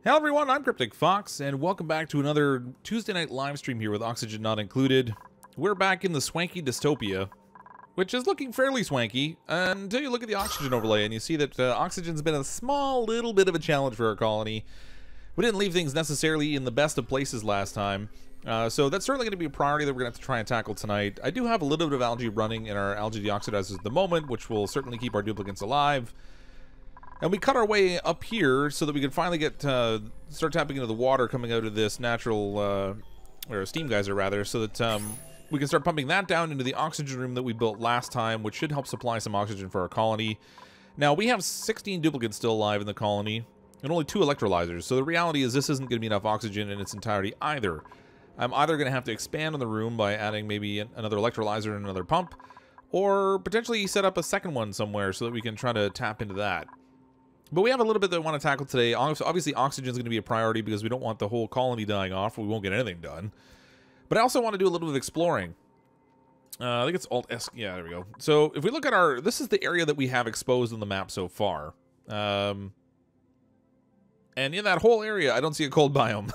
Hello everyone, I'm CrypticFox, and welcome back to another Tuesday night live stream here with Oxygen Not Included. We're back in the swanky dystopia, which is looking fairly swanky, until you look at the oxygen overlay and you see that oxygen's been a small little bit of a challenge for our colony. We didn't leave things necessarily in the best of places last time, so that's certainly going to be a priority that we're going to have to try and tackle tonight. I do have a little bit of algae running in our algae deoxidizers at the moment, which will certainly keep our duplicates alive. And we cut our way up here so that we can finally get start tapping into the water coming out of this natural, or steam geyser rather, so that we can start pumping that down into the oxygen room that we built last time, which should help supply some oxygen for our colony. Now, we have 16 duplicates still alive in the colony, and only 2 electrolyzers, so the reality is this isn't going to be enough oxygen in its entirety either. I'm either going to have to expand on the room by adding maybe another electrolyzer and another pump, or potentially set up a second one somewhere so that we can try to tap into that. But we have a little bit that I want to tackle today. Obviously, oxygen is going to be a priority because we don't want the whole colony dying off, or we won't get anything done. But I also want to do a little bit of exploring. I think it's Alt-S. Yeah, there we go. So if we look at our... This is the area that we have exposed on the map so far. And in that whole area, I don't see a cold biome.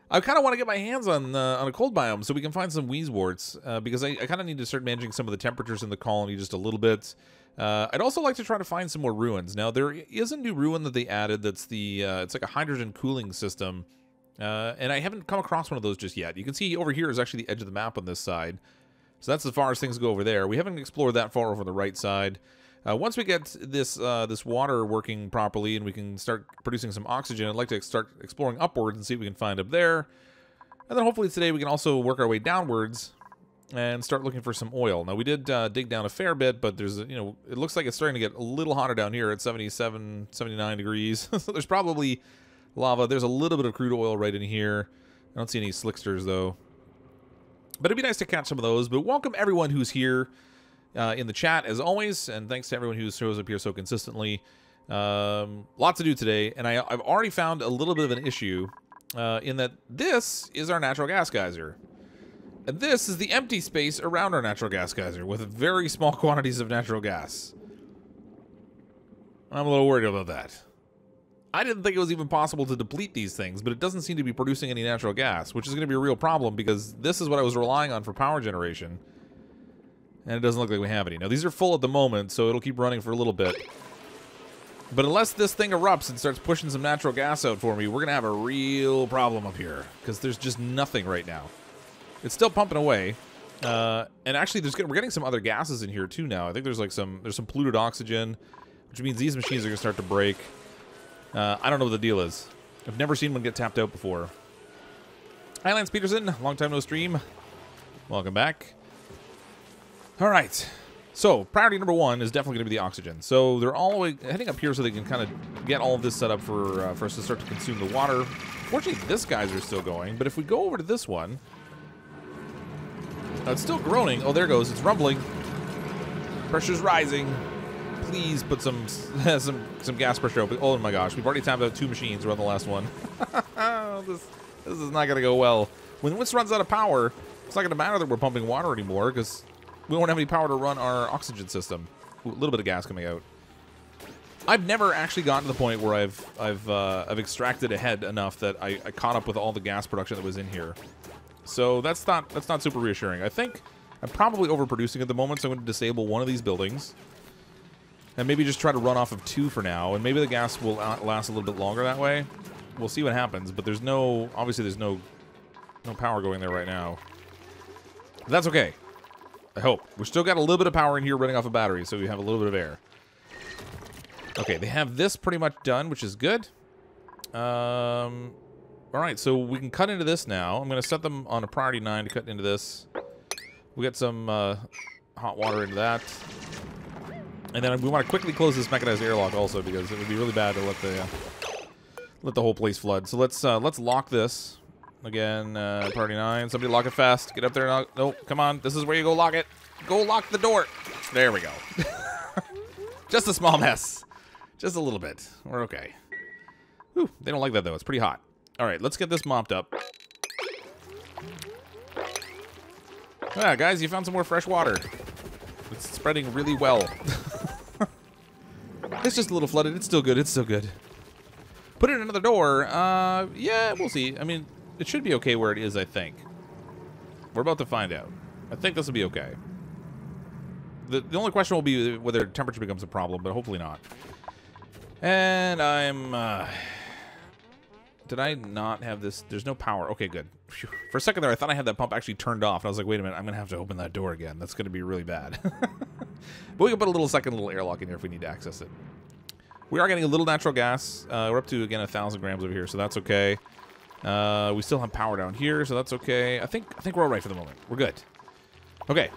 I kind of want to get my hands on a cold biome so we can find some wheezeworts, because I kind of need to start managing some of the temperatures in the colony just a little bit. I'd also like to try to find some more ruins. Now, there is a new ruin that they added that's the, it's like a hydrogen cooling system, and I haven't come across one of those just yet. You can see over here is actually the edge of the map on this side, so that's as far as things go over there. We haven't explored that far over the right side. Once we get this this water working properly and we can start producing some oxygen, I'd like to start exploring upwards and see what we can find up there. And then hopefully today we can also work our way downwards and start looking for some oil. Now, we did dig down a fair bit, but there's, you know, it looks like it's starting to get a little hotter down here at 77, 79 degrees. So there's probably lava. There's a little bit of crude oil right in here. I don't see any slicksters, though. But it'd be nice to catch some of those. But welcome everyone who's here in the chat, as always, and thanks to everyone who shows up here so consistently. Lots to do today, and I've already found a little bit of an issue in that this is our natural gas geyser. And this is the empty space around our natural gas geyser with very small quantities of natural gas. I'm a little worried about that. I didn't think it was even possible to deplete these things, but it doesn't seem to be producing any natural gas, which is going to be a real problem because this is what I was relying on for power generation. And it doesn't look like we have any. Now, these are full at the moment, so it'll keep running for a little bit. But unless this thing erupts and starts pushing some natural gas out for me, we're going to have a real problem up here because there's just nothing right now. It's still pumping away, and actually, we're getting some other gases in here too now. I think there's like some polluted oxygen, which means these machines are gonna start to break. I don't know what the deal is. I've never seen one get tapped out before. Hi, Lance Peterson, long time no stream. Welcome back. All right, so priority number 1 is definitely gonna be the oxygen. So they're all the way heading up here so they can kind of get all of this set up for us to start to consume the water. Fortunately, this geyser is still going, but if we go over to this one. It's still groaning. Oh, there it goes. It's rumbling. Pressure's rising. Please put some gas pressure open. Oh my gosh, we've already tapped out 2 machines. We're on the last one. This is not gonna go well. When this runs out of power, it's not gonna matter that we're pumping water anymore because we won't have any power to run our oxygen system. Ooh, a little bit of gas coming out. I've never actually gotten to the point where I've extracted ahead enough that I caught up with all the gas production that was in here. So that's not super reassuring. I think I'm probably overproducing at the moment, so I'm going to disable one of these buildings. And maybe just try to run off of 2 for now, and maybe the gas will last a little bit longer that way. We'll see what happens, but there's no... Obviously, there's no power going there right now. But that's okay. I hope. We've still got a little bit of power in here running off a battery, so we have a little bit of air. Okay, they have this pretty much done, which is good. Alright, so we can cut into this now. I'm going to set them on a priority 9 to cut into this. We got some hot water into that. And then we want to quickly close this mechanized airlock also because it would be really bad to let the whole place flood. So let's lock this. Again, priority 9. Somebody lock it fast. Get up there. No, come on. This is where you go lock it. Go lock the door. There we go. Just a small mess. Just a little bit. We're okay. Whew, they don't like that, though. It's pretty hot. All right, let's get this mopped up. Ah, guys, you found some more fresh water. It's spreading really well. It's just a little flooded. It's still good. It's still good. Put in another door. Yeah, we'll see. I mean, it should be okay where it is, I think. We're about to find out. I think this will be okay. The only question will be whether temperature becomes a problem, but hopefully not. And I'm... Did I not have this? There's no power. Okay, good. Phew. For a second there, I thought I had that pump actually turned off. And I was like, wait a minute, I'm going to have to open that door again. That's going to be really bad. But we can put a second little airlock in here if we need to access it. We are getting a little natural gas. We're up to, again, 1,000 grams over here, so that's okay. We still have power down here, so that's okay. I think we're all right for the moment. We're good. Okay.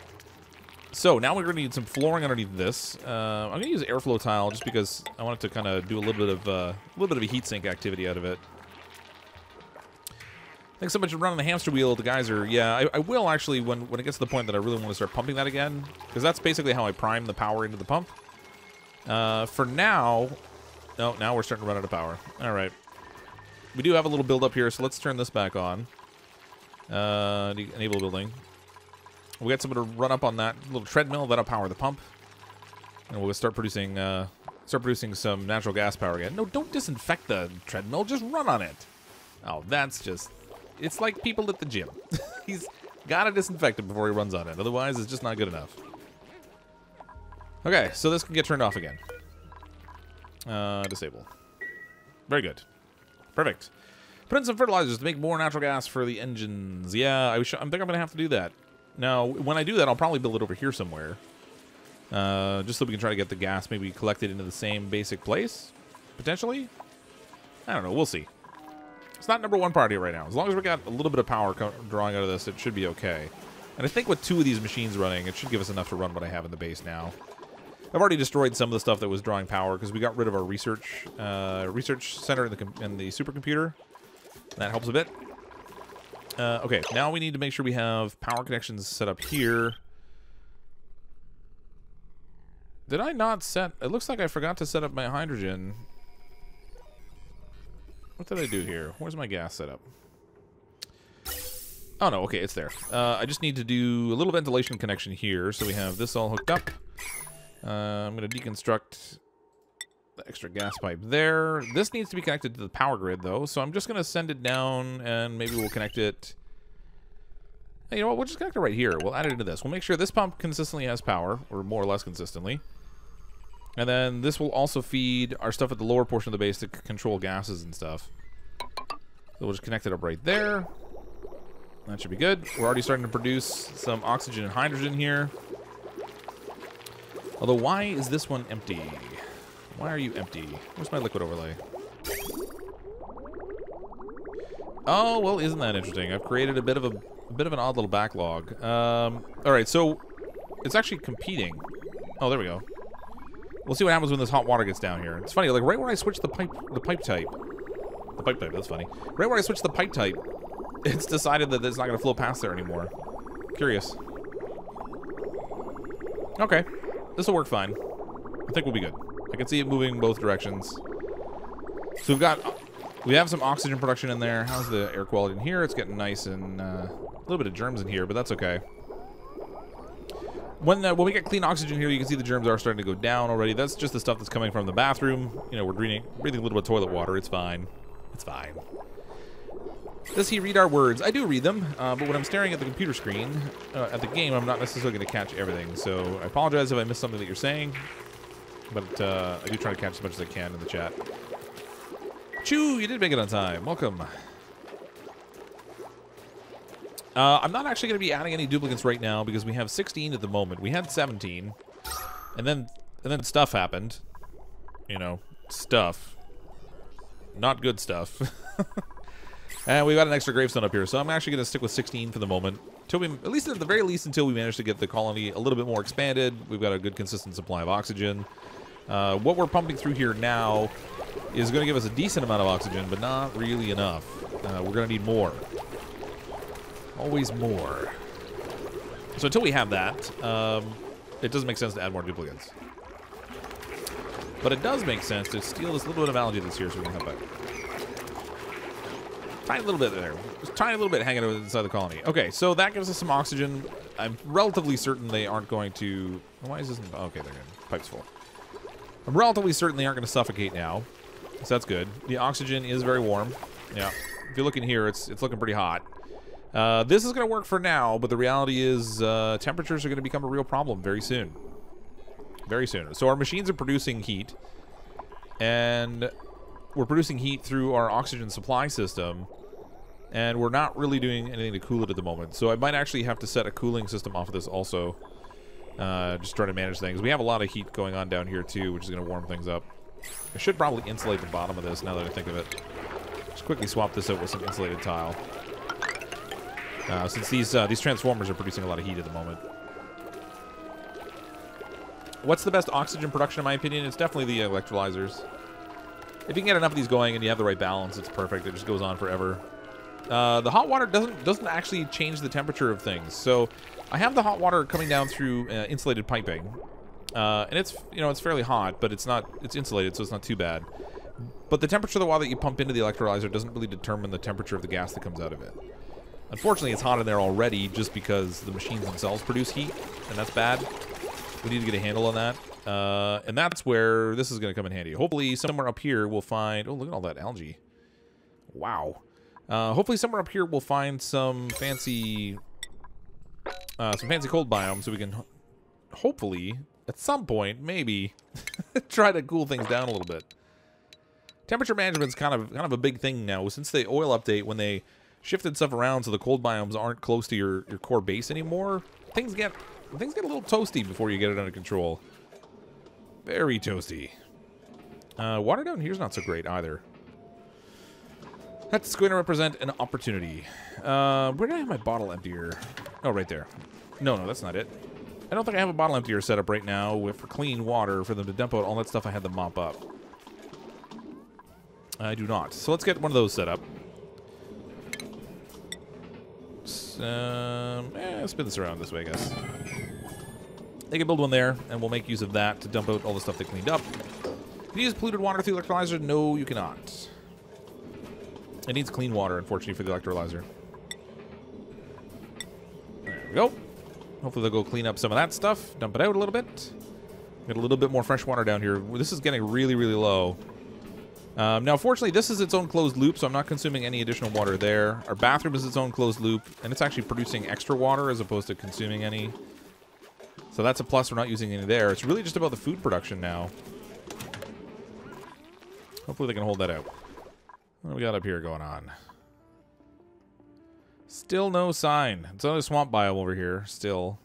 So now we're going to need some flooring underneath this. I'm going to use airflow tile just because I wanted to kind of do a little bit of a heat sink activity out of it. Thanks so much for running the hamster wheel, the geyser. Yeah, I will actually when it gets to the point that I really want to start pumping that again, because that's basically how I prime the power into the pump. For now, no, now we're starting to run out of power. All right, we do have a little build up here, so let's turn this back on. Enable building. We got someone to run up on that little treadmill that'll power the pump, and we'll start producing some natural gas power again. No, don't disinfect the treadmill. Just run on it. Oh, that's just. It's like people at the gym. He's got to disinfect it before he runs on it. Otherwise, it's just not good enough. Okay, so this can get turned off again. Disable. Very good. Perfect. Put in some fertilizers to make more natural gas for the engines. Yeah, I think I'm going to have to do that. Now, when I do that, I'll probably build it over here somewhere. Just so we can try to get the gas maybe collected into the same basic place, potentially. I don't know. We'll see. It's not number one priority right now. As long as we got a little bit of power drawing out of this, it should be okay. And I think with 2 of these machines running, it should give us enough to run what I have in the base now. I've already destroyed some of the stuff that was drawing power because we got rid of our research center in the supercomputer. That helps a bit. Okay, now we need to make sure we have power connections set up here. Did I not set... It looks like I forgot to set up my hydrogen. What did I do here? Where's my gas setup? Oh, no. Okay, it's there. I just need to do a little ventilation connection here. So we have this all hooked up. I'm going to deconstruct the extra gas pipe there. This needs to be connected to the power grid, though. So I'm just going to send it down, and maybe we'll connect it... Hey, you know what? We'll just connect it right here. We'll add it into this. We'll make sure this pump consistently has power, or more or less consistently. And then this will also feed our stuff at the lower portion of the base to control gases and stuff. So we'll just connect it up right there. That should be good. We're already starting to produce some oxygen and hydrogen here. Although, why is this one empty? Why are you empty? Where's my liquid overlay? Oh, well, isn't that interesting? I've created a bit of an odd little backlog. All right, so it's actually competing. Oh, there we go. We'll see what happens when this hot water gets down here. It's funny, like right when I switch the pipe type. The pipe type, that's funny. Right when I switch the pipe type, it's decided that it's not going to flow past there anymore. Curious. Okay. This will work fine. I think we'll be good. I can see it moving both directions. So we have some oxygen production in there. How's the air quality in here? It's getting nice and a little bit of germs in here, but that's okay. When we get clean oxygen here, you can see the germs are starting to go down already. That's just the stuff that's coming from the bathroom. You know, we're breathing a little bit of toilet water. It's fine. It's fine. Does he read our words? I do read them, but when I'm staring at the computer screen, at the game, I'm not necessarily going to catch everything. So I apologize if I missed something that you're saying, but I do try to catch as much as I can in the chat. Choo, you did make it on time. Welcome. I'm not actually going to be adding any duplicates right now because we have 16 at the moment. We had 17, and then stuff happened. You know, stuff. Not good stuff. And we got an extra gravestone up here, so I'm actually going to stick with 16 for the moment. Till we, at least at the very least, until we manage to get the colony a little bit more expanded. We've got a good consistent supply of oxygen. What we're pumping through here now is going to give us a decent amount of oxygen, but not really enough. We're going to need more. Always more. So until we have that, it doesn't make sense to add more duplicates. But it does make sense to steal this little bit of algae that's here so we can help out. Tiny little bit there. Just tiny little bit hanging inside the colony. Okay, so that gives us some oxygen. I'm relatively certain they aren't going to... Why is this... Okay, they're good. Pipe's full. I'm relatively certain they aren't going to suffocate now. So that's good. The oxygen is very warm. Yeah. If you look in here, it's looking pretty hot. This is going to work for now, but the reality is temperatures are going to become a real problem very soon. Very soon. So our machines are producing heat, and we're producing heat through our oxygen supply system, and we're not really doing anything to cool it at the moment. So I might actually have to set a cooling system off of this also. Just try to manage things. We have a lot of heat going on down here too, which is going to warm things up. I should probably insulate the bottom of this now that I think of it. Just quickly swap this out with some insulated tile. Since these transformers are producing a lot of heat at the moment. What's the best oxygen production in my opinion? It's definitely the electrolyzers. If you can get enough of these going and you have the right balance, it's perfect. It just goes on forever. The hot water doesn't actually change the temperature of things. So I have the hot water coming down through insulated piping, and it's it's fairly hot, but it's insulated, so it's not too bad. But the temperature of the water that you pump into the electrolyzer doesn't really determine the temperature of the gas that comes out of it. Unfortunately, it's hot in there already just because the machines themselves produce heat, and that's bad. We need to get a handle on that. And that's where this is going to come in handy. Hopefully, somewhere up here we'll find... Oh, look at all that algae. Wow. Hopefully, somewhere up here we'll find some fancy cold biomes so we can hopefully, at some point, maybe, try to cool things down a little bit. Temperature management's kind of a big thing now. Since the oil update, when they shifted stuff around so the cold biomes aren't close to your core base anymore, things get a little toasty before you get it under control. Very toasty. Water down here's not so great either. That's going to represent an opportunity. Where did I have my bottle emptier? Oh, right there. No, that's not it. I don't think I have a bottle emptier set up right now for clean water for them to dump out all that stuff I had to mop up. I do not. So let's get one of those set up. Spin this around this way, I guess. They can build one there, and we'll make use of that to dump out all the stuff they cleaned up. Can you use polluted water through the electrolyzer? No, you cannot. It needs clean water, unfortunately, for the electrolyzer. There we go. Hopefully they'll go clean up some of that stuff, dump it out a little bit. Get a little bit more fresh water down here. This is getting really, really low. Now, fortunately, this is its own closed loop, so I'm not consuming any additional water there. Our bathroom is its own closed loop, and it's actually producing extra water as opposed to consuming any. So that's a plus. We're not using any there. It's really just about the food production now. Hopefully they can hold that out. What do we got up here going on? Still no sign. It's another swamp biome over here, still.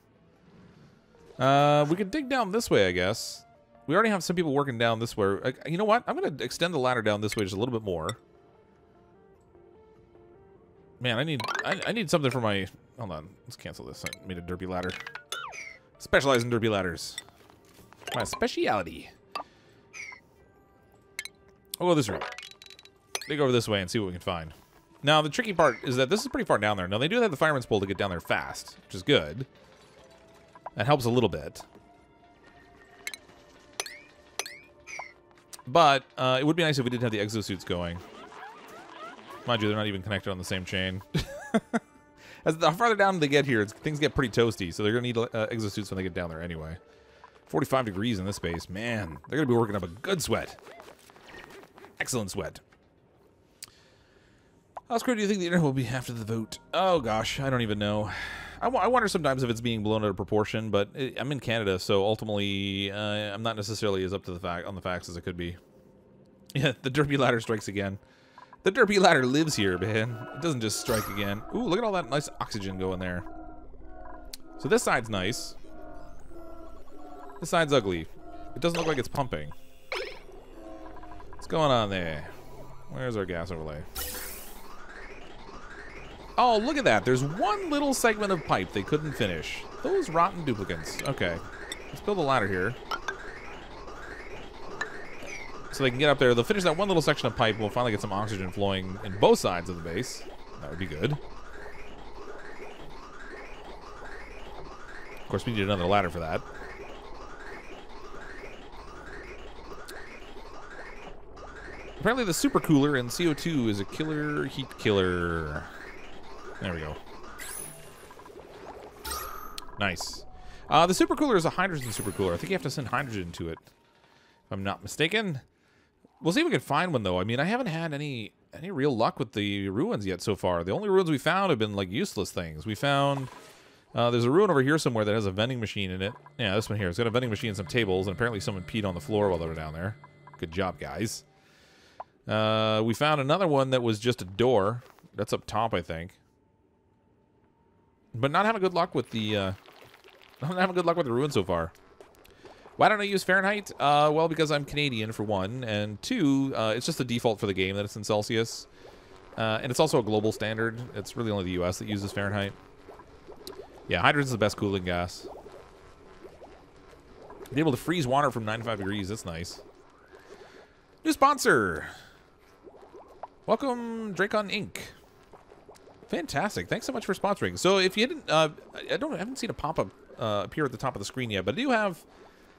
We could dig down this way, I guess. We already have some people working down this way. You know what? I'm going to extend the ladder down this way just a little bit more. Man, I need something for my... Hold on. Let's cancel this. I made a derpy ladder. Specialize in derpy ladders. My speciality. I'll go this route. Dig over this way and see what we can find. Now, the tricky part is that this is pretty far down there. Now, they do have the fireman's pole to get down there fast, which is good. That helps a little bit. But it would be nice if we didn't have the exosuits going. Mind you, they're not even connected on the same chain. As the farther down they get here, things get pretty toasty, so they're going to need exosuits when they get down there anyway. 45 degrees in this space. Man, they're going to be working up a good sweat. Excellent sweat. How screwed do you think the internet will be after the vote? Oh, gosh, I don't even know. I wonder sometimes if it's being blown out of proportion, but I'm in Canada, so ultimately I'm not necessarily as up to the facts as I could be. Yeah, the derpy ladder strikes again. The derpy ladder lives here, man. It doesn't just strike again. Ooh, look at all that nice oxygen going there. So this side's nice. This side's ugly. It doesn't look like it's pumping. What's going on there? Where's our gas overlay? Oh, look at that. There's one little segment of pipe they couldn't finish. Those rotten duplicants. Okay. Let's build a ladder here. So they can get up there. They'll finish that one little section of pipe. And we'll finally get some oxygen flowing in both sides of the base. That would be good. Of course, we need another ladder for that. Apparently the supercooler in CO2 is a killer heat killer. There we go. Nice. The supercooler is a hydrogen supercooler. I think you have to send hydrogen to it, if I'm not mistaken. We'll see if we can find one, though. I mean, I haven't had any real luck with the ruins yet so far. The only ruins we found have been, like, useless things. We found... there's a ruin over here somewhere that has a vending machine in it. Yeah, this one here. It's got a vending machine and some tables, and apparently someone peed on the floor while they were down there. Good job, guys. We found another one that was just a door. That's up top, I think. But not having good luck with the... not having good luck with the ruin so far. Why don't I use Fahrenheit? Well, because I'm Canadian, for one. And two, it's just the default for the game that it's in Celsius. And it's also a global standard. It's really only the US that uses Fahrenheit. Yeah, hydrogen's the best cooling gas. Be able to freeze water from 95 degrees. That's nice. New sponsor. Welcome, Dracon Inc. Fantastic. Thanks so much for sponsoring. So if you didn't, I haven't seen a pop-up appear at the top of the screen yet, but I do have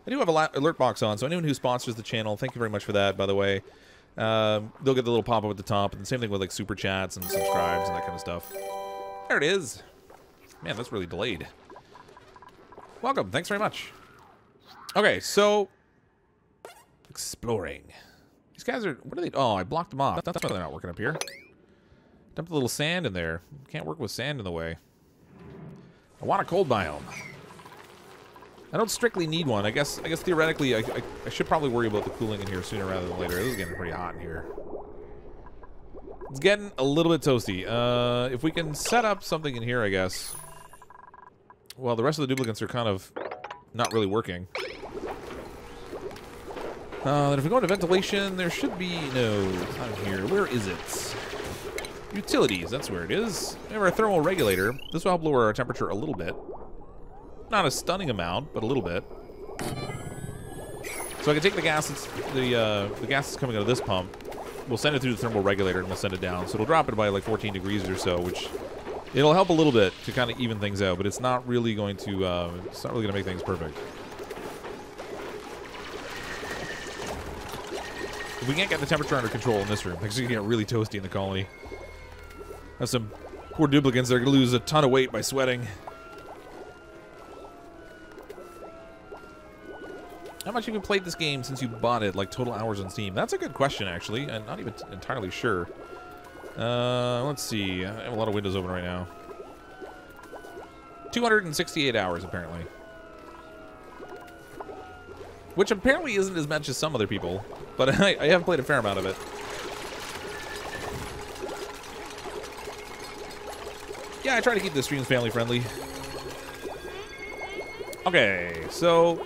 a alert box on. So anyone who sponsors the channel, thank you very much for that. By the way, they'll get the little pop-up at the top, and the same thing with like super chats and subscribes and that kind of stuff. There it is. Man, that's really delayed. Welcome. Thanks very much. Okay, so exploring. These guys are... What are they... Oh, I blocked them off. That's why they're not working up here. Dumped a little sand in there. Can't work with sand in the way. I want a cold biome. I don't strictly need one. I guess theoretically, I should probably worry about the cooling in here sooner rather than later. This is getting pretty hot in here. It's getting a little bit toasty. If we can set up something in here, I guess. Well, the rest of the duplicates are kind of not really working. Then if we go into ventilation, there should be... No, it's not here. Where is it? Utilities, that's where it is. We have our thermal regulator. This will help lower our temperature a little bit. Not a stunning amount, but a little bit. So I can take the gas the gas that's coming out of this pump. We'll send it through the thermal regulator and we'll send it down. So it'll drop it by like 14 degrees or so, which it'll help a little bit to kind of even things out, but it's not really going to make things perfect. If we can't get the temperature under control in this room, things are going to get really toasty in the colony. Have some poor duplicants that are going to lose a ton of weight by sweating. How much have you played this game since you bought it, like total hours on Steam? That's a good question, actually. I'm not even entirely sure. Let's see. I have a lot of windows open right now. 268 hours, apparently. Which apparently isn't as much as some other people, but I have played a fair amount of it. Yeah, I try to keep the streams family friendly. Okay, so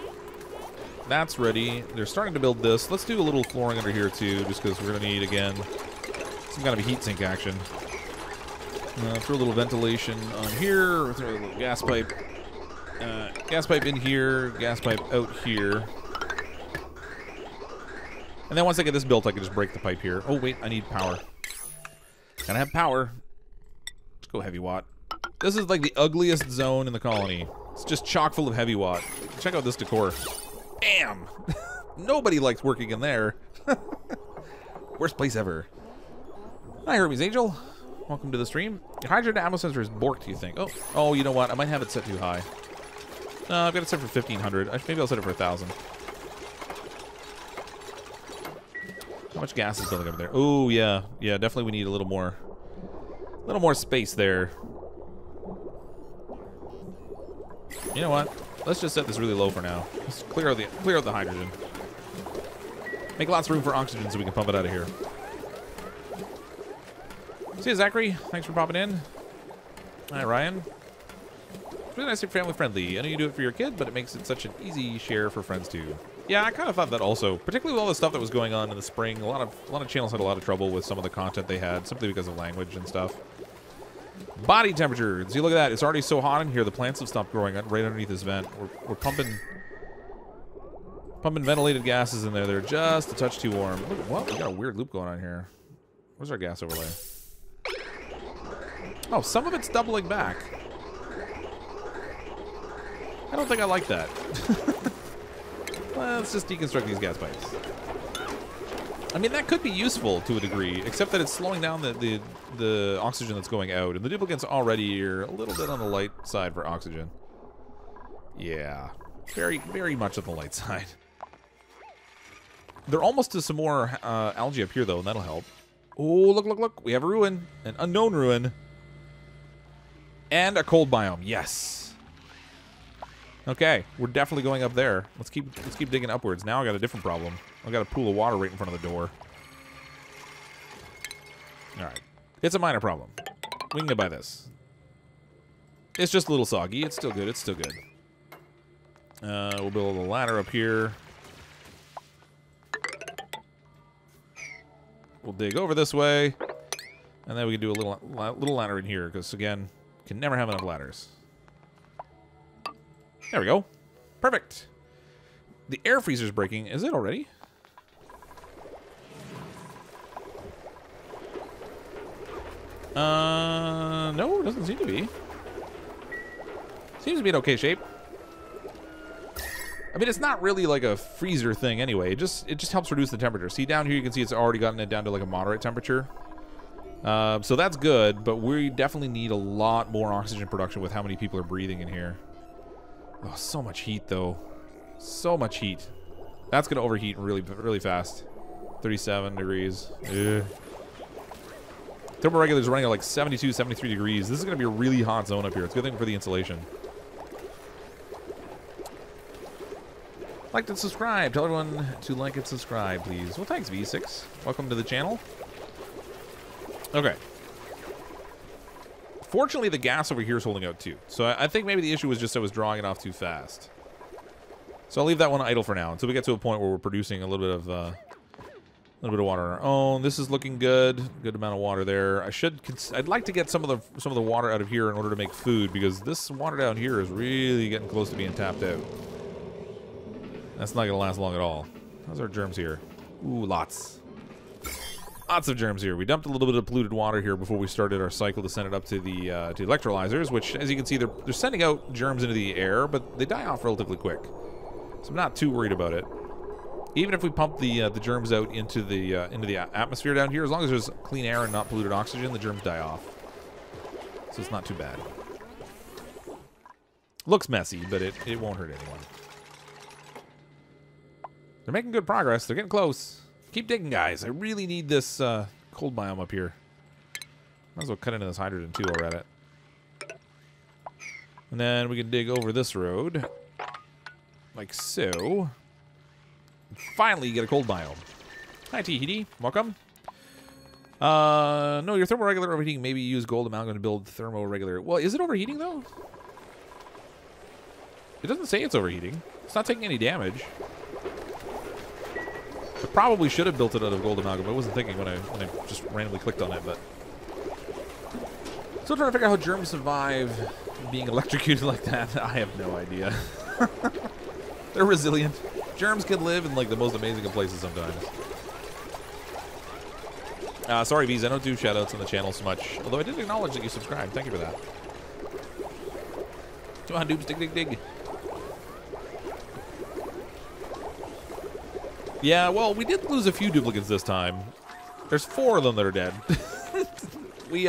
that's ready. They're starting to build this. Let's do a little flooring under here too, just because we're gonna need again some kind of a heat sink action. Throw a little ventilation on here. Throw a little gas pipe. Gas pipe in here. Gas pipe out here. And then once I get this built, I can just break the pipe here. Oh wait, I need power. Gotta have power. Let's go heavy watt. This is like the ugliest zone in the colony. It's just chock full of heavy watt. Check out this decor. Bam! Nobody likes working in there. Worst place ever. Hi, Hermes Angel. Welcome to the stream. Your hydrogen ammo sensor is borked, you think? Oh, you know what? I might have it set too high. I've got it set for 1,500. Maybe I'll set it for 1,000. How much gas is building over there? Oh, yeah. Yeah, definitely we need a little more space there. You know what? Let's just set this really low for now. Let's clear out the hydrogen. Make lots of room for oxygen so we can pump it out of here. See you, Zachary. Thanks for popping in. Hi, Ryan. It's really nice to be family friendly. I know you do it for your kid, but it makes it such an easy share for friends too. Yeah, I kind of thought that also. Particularly with all the stuff that was going on in the spring. A lot of channels had a lot of trouble with some of the content they had, simply because of language and stuff. Body temperature. See, look at that. It's already so hot in here. The plants have stopped growing right underneath this vent. We're pumping ventilated gases in there. They're just a touch too warm. Look, what? We got a weird loop going on here. Where's our gas overlay? Oh, some of it's doubling back. I don't think I like that. Let's just deconstruct these gas pipes. I mean, that could be useful to a degree, except that it's slowing down the oxygen that's going out, and the duplicates already are a little bit on the light side for oxygen. Yeah, very, very much on the light side. They're almost to some more algae up here, though, and that'll help. Oh, look, look, look. We have a ruin. An unknown ruin. And a cold biome. Yes. Okay, we're definitely going up there. Let's keep digging upwards. Now I got a different problem. I got a pool of water right in front of the door. All right. It's a minor problem. We can get by this. It's just a little soggy. It's still good. It's still good. We'll build a ladder up here. We'll dig over this way. And then we can do a little ladder in here, because, again, can never have enough ladders. There we go. Perfect. The air freezer's breaking. Is it already? No, it doesn't seem to be. Seems to be in okay shape. I mean, it's not really like a freezer thing anyway. It just helps reduce the temperature. See, down here you can see it's already gotten it down to like a moderate temperature. So that's good, but we definitely need a lot more oxygen production with how many people are breathing in here. Oh, so much heat, though. So much heat. That's going to overheat really, really fast. 37 degrees. Ugh. Thermoregulator is running at like 72, 73 degrees. This is going to be a really hot zone up here. It's a good thing for the insulation. Like and subscribe. Tell everyone to like and subscribe, please. Well, thanks, V6. Welcome to the channel. Okay. Fortunately, the gas over here is holding out too. So I think maybe the issue was just I was drawing it off too fast. So I'll leave that one idle for now until we get to a point where we're producing a little bit of water on our own. This is looking good. Good amount of water there. I'd like to get some of the water out of here in order to make food, because this water down here is really getting close to being tapped out. That's not gonna last long at all. How's our germs here? Ooh, lots. Lots of germs here. We dumped a little bit of polluted water here before we started our cycle to send it up to the electrolyzers, which, as you can see, they're sending out germs into the air, but they die off relatively quick. So I'm not too worried about it. Even if we pump the germs out into the atmosphere down here, as long as there's clean air and not polluted oxygen, the germs die off. So it's not too bad. Looks messy, but it won't hurt anyone. They're making good progress. They're getting close. Keep digging, guys. I really need this cold biome up here. Might as well cut into this hydrogen, too, while we're at it. And then we can dig over this road. Like so. And finally, you get a cold biome. Hi, T-Heedy. Welcome. No, your thermoregulator overheating. Maybe use gold amalgam to build thermoregulator. Well, is it overheating, though? It doesn't say it's overheating. It's not taking any damage. I probably should have built it out of gold amalgam. I wasn't thinking when I just randomly clicked on it, but... Still trying to figure out how germs survive being electrocuted like that. I have no idea. They're resilient. Germs can live in like the most amazing of places sometimes. Sorry, V's, I don't do shoutouts on the channel so much. Although I did acknowledge that you subscribed. Thank you for that. Come on, dudes, dig, dig, dig. Yeah, well, we did lose a few duplicates this time. There's 4 of them that are dead. We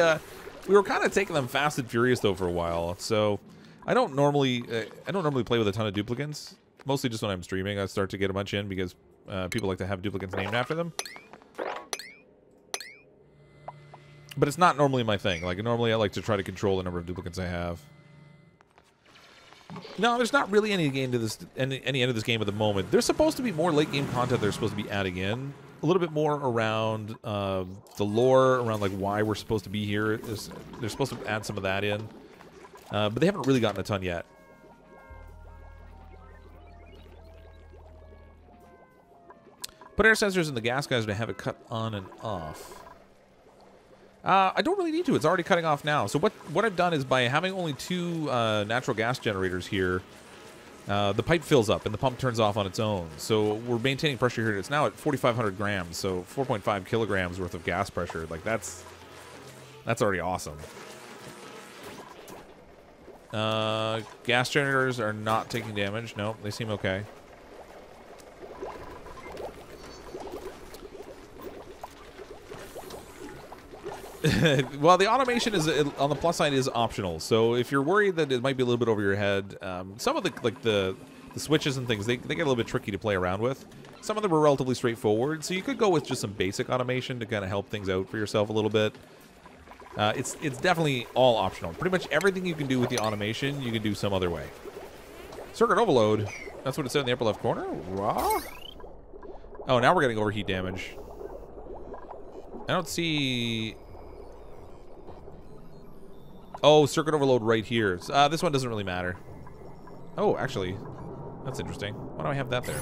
were kind of taking them fast and furious though for a while. So I don't normally play with a ton of duplicates. Mostly just when I'm streaming, I start to get a bunch in because people like to have duplicates named after them. But it's not normally my thing. Like normally, I like to try to control the number of duplicates I have. No, there's not really any end to this, any end of this game at the moment. There's supposed to be more late game content they're supposed to be adding in. A little bit more around the lore, around like why we're supposed to be here. They're supposed to add some of that in, but they haven't really gotten a ton yet. Put air sensors in the gas geyser to have it cut on and off. I don't really need to. It's already cutting off now. So what I've done is by having only 2 natural gas generators here, the pipe fills up and the pump turns off on its own. So we're maintaining pressure here. It's now at 4,500 grams, so 4.5 kilograms worth of gas pressure. Like that's already awesome. Gas generators are not taking damage. No, they seem okay. Well, the automation is on the plus side is optional. So if you're worried that it might be a little bit over your head, some of the The switches and things, they get a little bit tricky to play around with. Some of them are relatively straightforward, so you could go with just some basic automation to kind of help things out for yourself a little bit. It's definitely all optional. Pretty much everything you can do with the automation, you can do some other way. Circuit overload. That's what it said in the upper left corner. Raw? Oh, now we're getting overheat damage. I don't see... Oh, circuit overload right here. This one doesn't really matter. Oh, actually, that's interesting. Why do I have that there?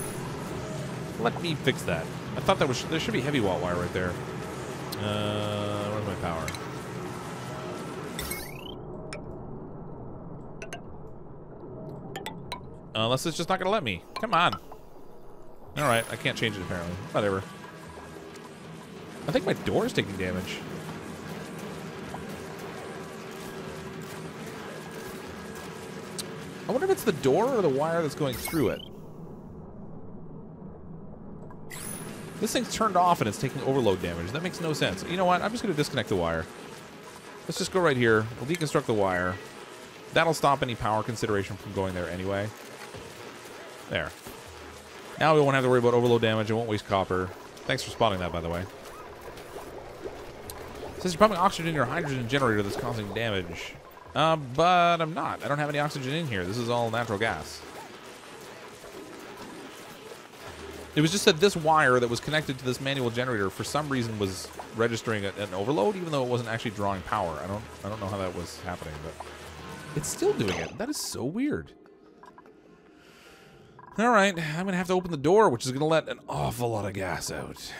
Let me fix that. I thought that was... There should be heavy watt wire right there. Where's my power? Unless it's just not going to let me. Come on. Alright, I can't change it apparently. Whatever. I think my door is taking damage. I wonder if it's the door or the wire that's going through it. This thing's turned off and it's taking overload damage. That makes no sense. You know what? I'm just going to disconnect the wire. Let's just go right here. We'll deconstruct the wire. That'll stop any power consideration from going there anyway. There. Now we won't have to worry about overload damage. It won't waste copper. Thanks for spotting that, by the way. It says you're pumping oxygen in your hydrogen generator that's causing damage. But I'm not. I don't have any oxygen in here. This is all natural gas. It was just that this wire that was connected to this manual generator for some reason was registering an overload, even though it wasn't actually drawing power. I don't know how that was happening, but it's still doing it. That is so weird. All right, I'm gonna have to open the door, which is gonna let an awful lot of gas out.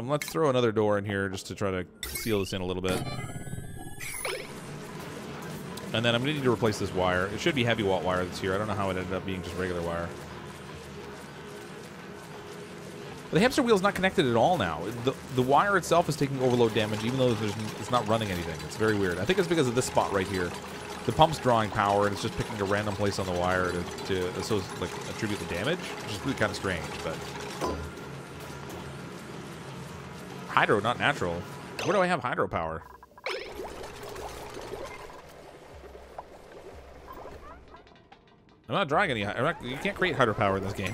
Let's throw another door in here just to try to seal this in a little bit. And then I'm gonna need to replace this wire. It should be heavy watt wire that's here. I don't know how it ended up being just regular wire. The hamster wheel's not connected at all now. The wire itself is taking overload damage, even though it's not running anything. It's very weird. I think it's because of this spot right here. The pump's drawing power, and it's just picking a random place on the wire to like attribute the damage, which is really kind of strange. But hydro, not natural. Where do I have hydro power? I'm not drawing any. You can't create hydropower in this game.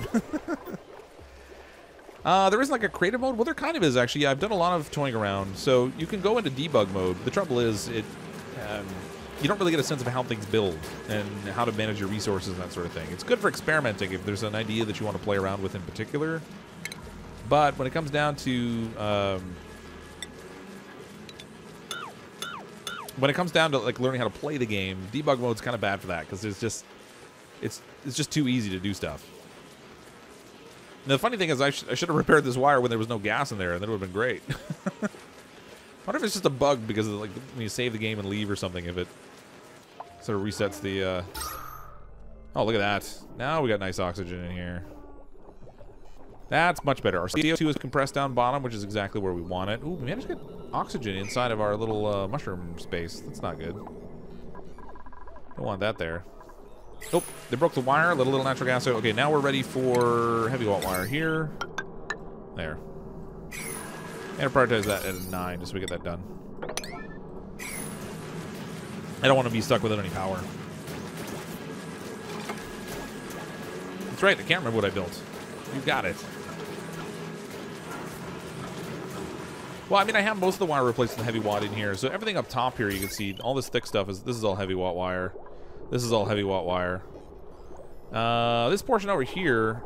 There isn't like a creative mode. Well, there kind of is actually. Yeah, I've done a lot of toying around. So you can go into debug mode. The trouble is, you don't really get a sense of how things build and how to manage your resources and that sort of thing. It's good for experimenting if there's an idea that you want to play around with in particular. But when it comes down to like learning how to play the game, debug mode's kind of bad for that because there's just it's just too easy to do stuff. Now, the funny thing is, I should have repaired this wire when there was no gas in there, and that would have been great. I wonder if it's just a bug because of, like, when you save the game and leave or something, if it sort of resets the. Oh, look at that! Now we got nice oxygen in here. That's much better. Our CO2 is compressed down bottom, which is exactly where we want it. Ooh, we managed to get oxygen inside of our little mushroom space. That's not good. Don't want that there. Oh, they broke the wire, let a little natural gas out. Okay, now we're ready for heavy watt wire here. There. And prioritize that at a 9 just so we get that done. I don't want to be stuck without any power. That's right, I can't remember what I built. You got it. Well, I mean, I have most of the wire replaced with heavy watt in here, so everything up top here you can see, all this thick stuff this is all heavy watt wire. This is all heavy watt wire. This portion over here.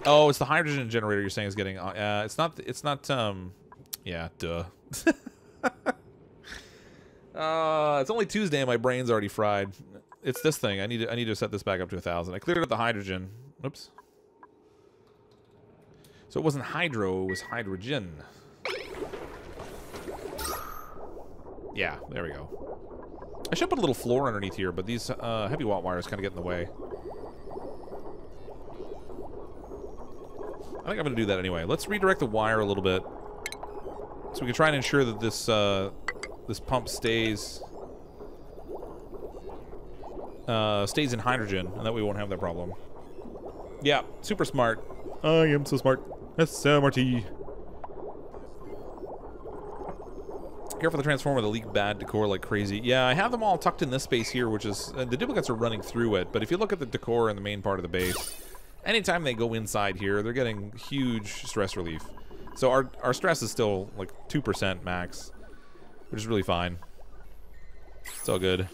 Oh, it's the hydrogen generator you're saying is getting. It's not. Yeah, duh. It's only Tuesday and my brain's already fried. It's this thing. I need to set this back up to 1,000. I cleared up the hydrogen. Oops. So it wasn't hydro. It was hydrogen. Yeah, there we go. I should put a little floor underneath here, but these heavy watt wires kind of get in the way. I think I'm going to do that anyway. Let's redirect the wire a little bit, so we can try and ensure that this this pump stays in hydrogen, and that we won't have that problem. Yeah, super smart. I am so smart. SMRT. careful the transformer, they leak bad decor like crazy. Yeah, I have them all tucked in this space here, which is... the duplicates are running through it, but if you look at the decor in the main part of the base, anytime they go inside here, they're getting huge stress relief. So our stress is still like 2% max, which is really fine. It's all good.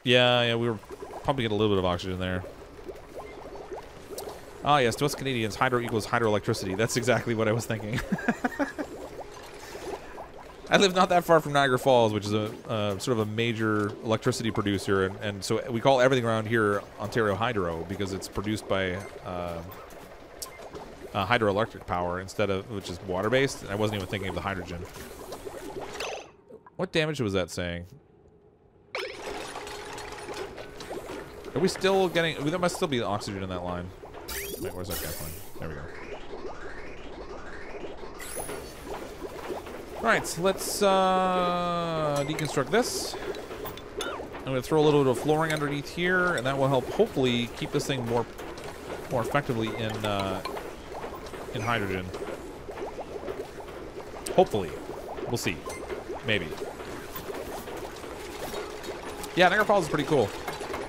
Yeah, we were pumping in a little bit of oxygen there. Ah, yes, to us Canadians, hydro equals hydroelectricity. That's exactly what I was thinking. I live not that far from Niagara Falls, which is a sort of a major electricity producer, and so we call everything around here Ontario Hydro because it's produced by hydroelectric power instead of, which is water-based. I wasn't even thinking of the hydrogen. What damage was that saying? Are we still getting... There must still be oxygen in that line. Wait, where's that gas line? There we go. Alright, so let's deconstruct this. I'm going to throw a little bit of flooring underneath here, and that will help hopefully keep this thing more effectively in hydrogen. Hopefully. We'll see. Maybe. Yeah, Niagara Falls is pretty cool.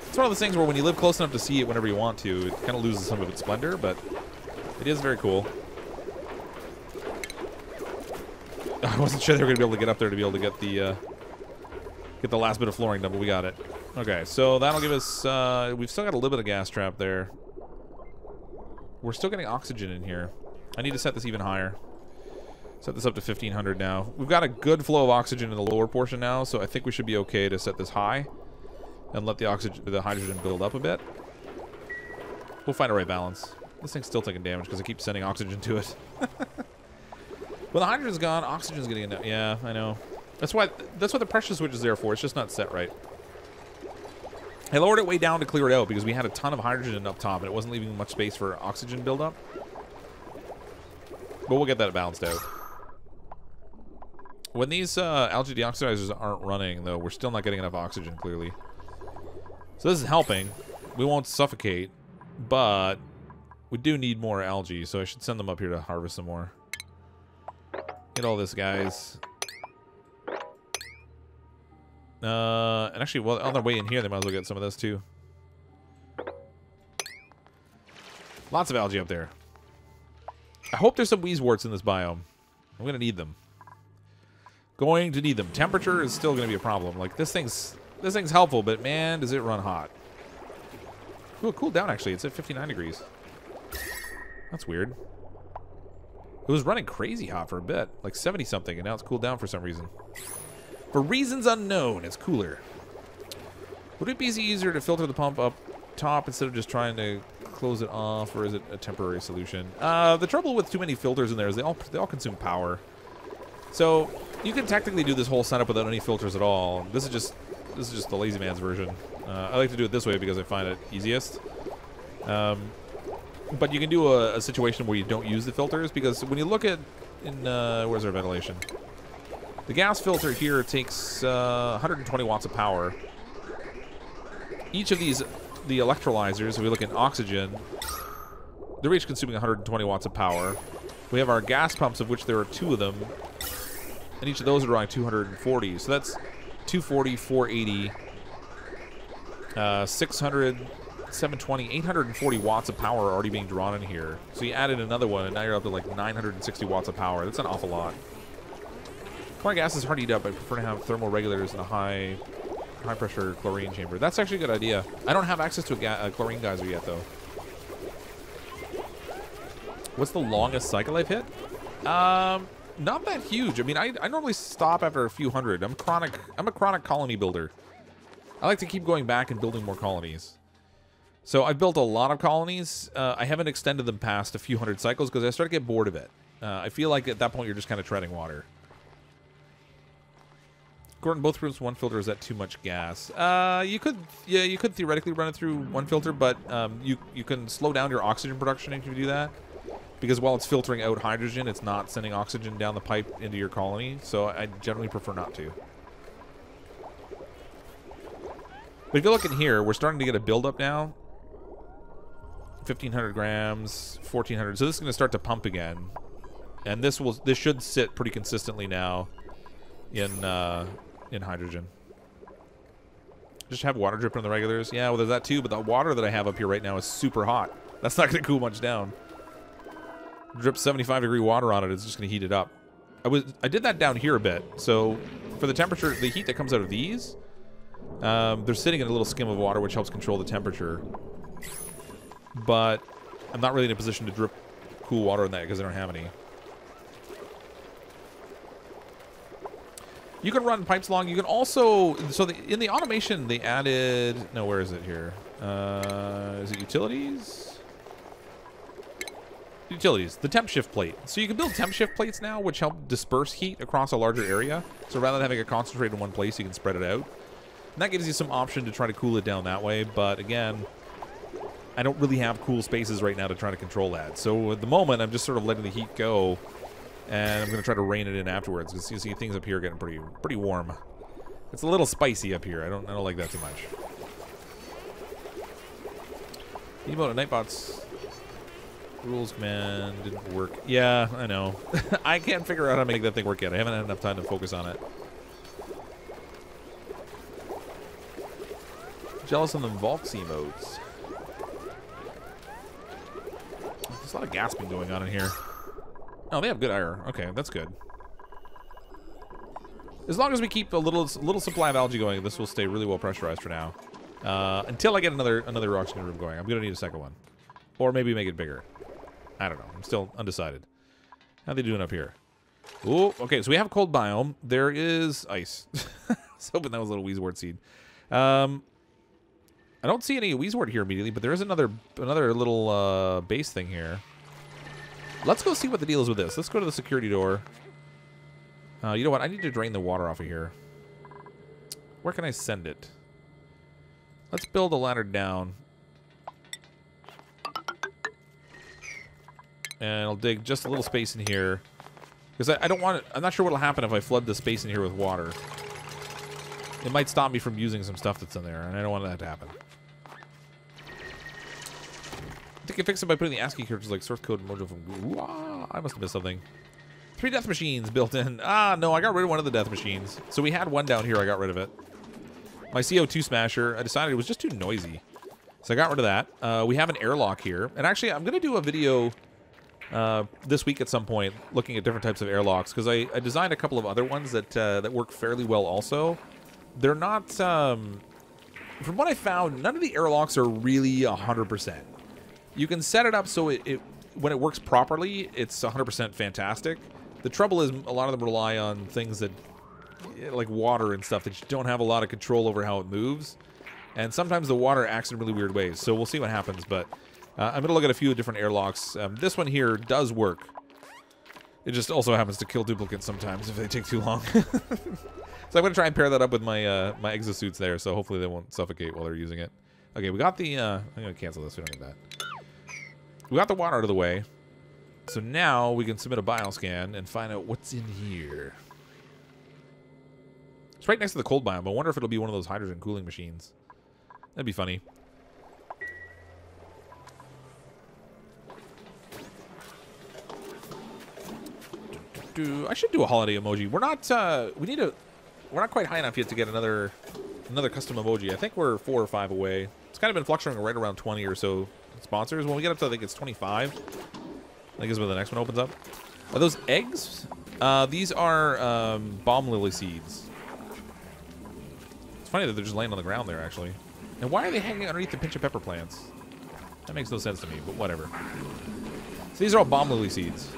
It's one of those things where when you live close enough to see it whenever you want to, it kind of loses some of its splendor, but it is very cool. I wasn't sure they were going to be able to get up there to be able to get the last bit of flooring done, but we got it. Okay, so that'll give us... we've still got a little bit of gas trap there. We're still getting oxygen in here. I need to set this even higher. Set this up to 1500 now. We've got a good flow of oxygen in the lower portion now, so I think we should be okay to set this high and let the hydrogen build up a bit. We'll find a right balance. This thing's still taking damage because I keep sending oxygen to it. When the hydrogen's gone, oxygen's getting enough. Yeah, I know. That's what the pressure switch is there for. It's just not set right. I lowered it way down to clear it out because we had a ton of hydrogen up top and it wasn't leaving much space for oxygen buildup. But we'll get that balanced out. When these algae deoxidizers aren't running, though, we're still not getting enough oxygen, clearly. So this is helping. We won't suffocate, but we do need more algae, so I should send them up here to harvest some more. Get all this, guys. And actually, well, on their way in here, they might as well get some of this, too. Lots of algae up there. I hope there's some wheezeworts in this biome. I'm going to need them. Going to need them. Temperature is still going to be a problem. Like, this thing's helpful, but man, does it run hot. Ooh, it cooled down, actually. It's at 59 degrees. That's weird. It was running crazy hot for a bit. Like 70-something, and now it's cooled down for some reason. For reasons unknown, it's cooler. Would it be easier to filter the pump up top instead of just trying to close it off, or is it a temporary solution? The trouble with too many filters in there is they all consume power. So you can technically do this whole setup without any filters at all. This is just the lazy man's version. I like to do it this way because I find it easiest. But you can do a situation where you don't use the filters, because when you look at where's our ventilation? The gas filter here takes 120 watts of power. Each of these, the electrolyzers, if we look at oxygen, they're each consuming 120 watts of power. We have our gas pumps, of which there are 2 of them, and each of those are drawing 240. So that's 240, 480, 600, 720, 840 watts of power are already being drawn in here. So you added another one, and now you're up to like 960 watts of power. That's an awful lot. Chlorine gas is hard to heat up. I prefer to have thermal regulators in a high pressure chlorine chamber. That's actually a good idea. I don't have access to a chlorine geyser yet, though. What's the longest cycle I've hit? Not that huge. I mean, I normally stop after a few hundred. I'm a chronic colony builder. I like to keep going back and building more colonies. So I've built a lot of colonies. I haven't extended them past a few hundred cycles because I start to get bored of it. I feel like at that point you're just kind of treading water. Gordon, both rooms, one filter, is that too much gas? You could theoretically run it through one filter, but you can slow down your oxygen production if you do that. Because while it's filtering out hydrogen, it's not sending oxygen down the pipe into your colony, so I generally prefer not to. But if you look in here, we're starting to get a buildup now. 1,500 grams, 1,400. So this is going to start to pump again. And this should sit pretty consistently now in hydrogen. Just have water dripping on the regulars. Yeah, well, there's that too, but the water that I have up here right now is super hot. That's not going to cool much down. Drip 75-degree water on it, it's just going to heat it up. I did that down here a bit. So for the temperature, the heat that comes out of these, they're sitting in a little skim of water, which helps control the temperature. But I'm not really in a position to drip cool water in that because I don't have any. You can run pipes along. You can also... So in the automation, they added... No, where is it here? Is it utilities? Utilities. The temp shift plate. So you can build temp shift plates now, which help disperse heat across a larger area. So rather than having it concentrated in one place, you can spread it out. And that gives you some option to try to cool it down that way. But again, I don't really have cool spaces right now to try to control that. So at the moment, I'm just sort of letting the heat go. And I'm going to try to rein it in afterwards, because you see things up here are getting pretty warm. It's a little spicy up here. I don't like that too much. Emote and Nightbots rules command didn't work. Yeah, I know. I can't figure out how to make that thing work yet. I haven't had enough time to focus on it. Jealous of the Volks emotes. There's a lot of gasping going on in here. Oh, they have good air. Okay, that's good. As long as we keep a little supply of algae going, this will stay really well pressurized for now. Until I get another oxygen room going. I'm going to need a second one. Or maybe make it bigger. I don't know. I'm still undecided. How are they doing up here? Oh, okay, so we have a cold biome. There is ice. I was hoping that was a little Weezwort seed. I don't see any Weezwort here immediately, but there is another little base thing here. Let's go see what the deal is with this. Let's go to the security door. You know what? I need to drain the water off of here. Where can I send it? Let's build a ladder down. And I'll dig just a little space in here. Because I don't want it. I'm not sure what will happen if I flood the space in here with water. It might stop me from using some stuff that's in there, and I don't want that to happen. I think I fixed it by putting the ASCII characters like source code and mojo from Google. Ah, I must have missed something. 3 death machines built in. Ah, no, I got rid of one of the death machines. So we had one down here, I got rid of it. My CO2 smasher, I decided it was just too noisy. So I got rid of that. We have an airlock here. And actually, I'm going to do a video this week at some point looking at different types of airlocks. Because I designed a couple of other ones that work fairly well also. They're not... from what I found, none of the airlocks are really 100%. You can set it up so when it works properly, it's 100% fantastic. The trouble is a lot of them rely on things that, like water and stuff, that you don't have a lot of control over how it moves. And sometimes the water acts in really weird ways. So we'll see what happens. But I'm going to look at a few different airlocks. This one here does work. It just also happens to kill duplicates sometimes if they take too long. So I'm going to try and pair that up with my my exosuits there. So hopefully they won't suffocate while they're using it. Okay, we got the... I'm going to cancel this. We don't need that. We got the water out of the way. So now we can submit a bioscan and find out what's in here. It's right next to the cold biome. I wonder if it'll be one of those hydrogen cooling machines. That'd be funny. I should do a holiday emoji. We're not we're not quite high enough yet to get another custom emoji. I think we're 4 or 5 away. It's kind of been fluctuating right around 20 or so sponsors. When we get up to, I think it's 25. I think is when the next one opens up. Are those eggs? These are bomb lily seeds. It's funny that they're just laying on the ground there, actually. And why are they hanging underneath the pinch of pepper plants? That makes no sense to me, but whatever. So these are all bomb lily seeds.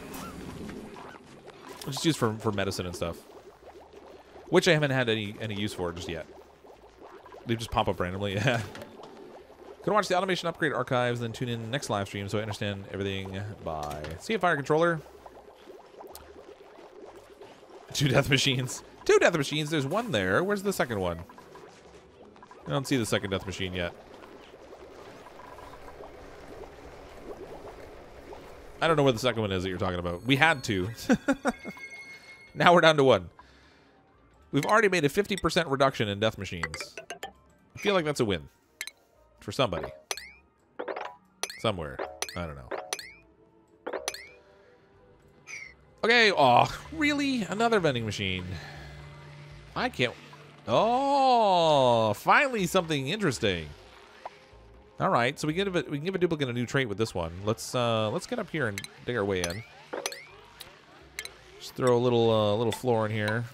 Just used for medicine and stuff. Which I haven't had any use for just yet. They just pop up randomly, yeah. Can watch the automation upgrade archives, then tune in next live stream so I understand everything. Bye. See a fire controller. 2 death machines. 2 death machines. There's one there. Where's the second one? I don't see the second death machine yet. I don't know where the second one is that you're talking about. We had 2. Now we're down to 1. We've already made a 50% reduction in death machines. I feel like that's a win. For somebody. Somewhere. I don't know. Okay, oh, really? Another vending machine. I can't... Oh, finally something interesting. All right, so we can give a duplicate a new trait with this one. Let's get up here and dig our way in. Just throw a little floor in here.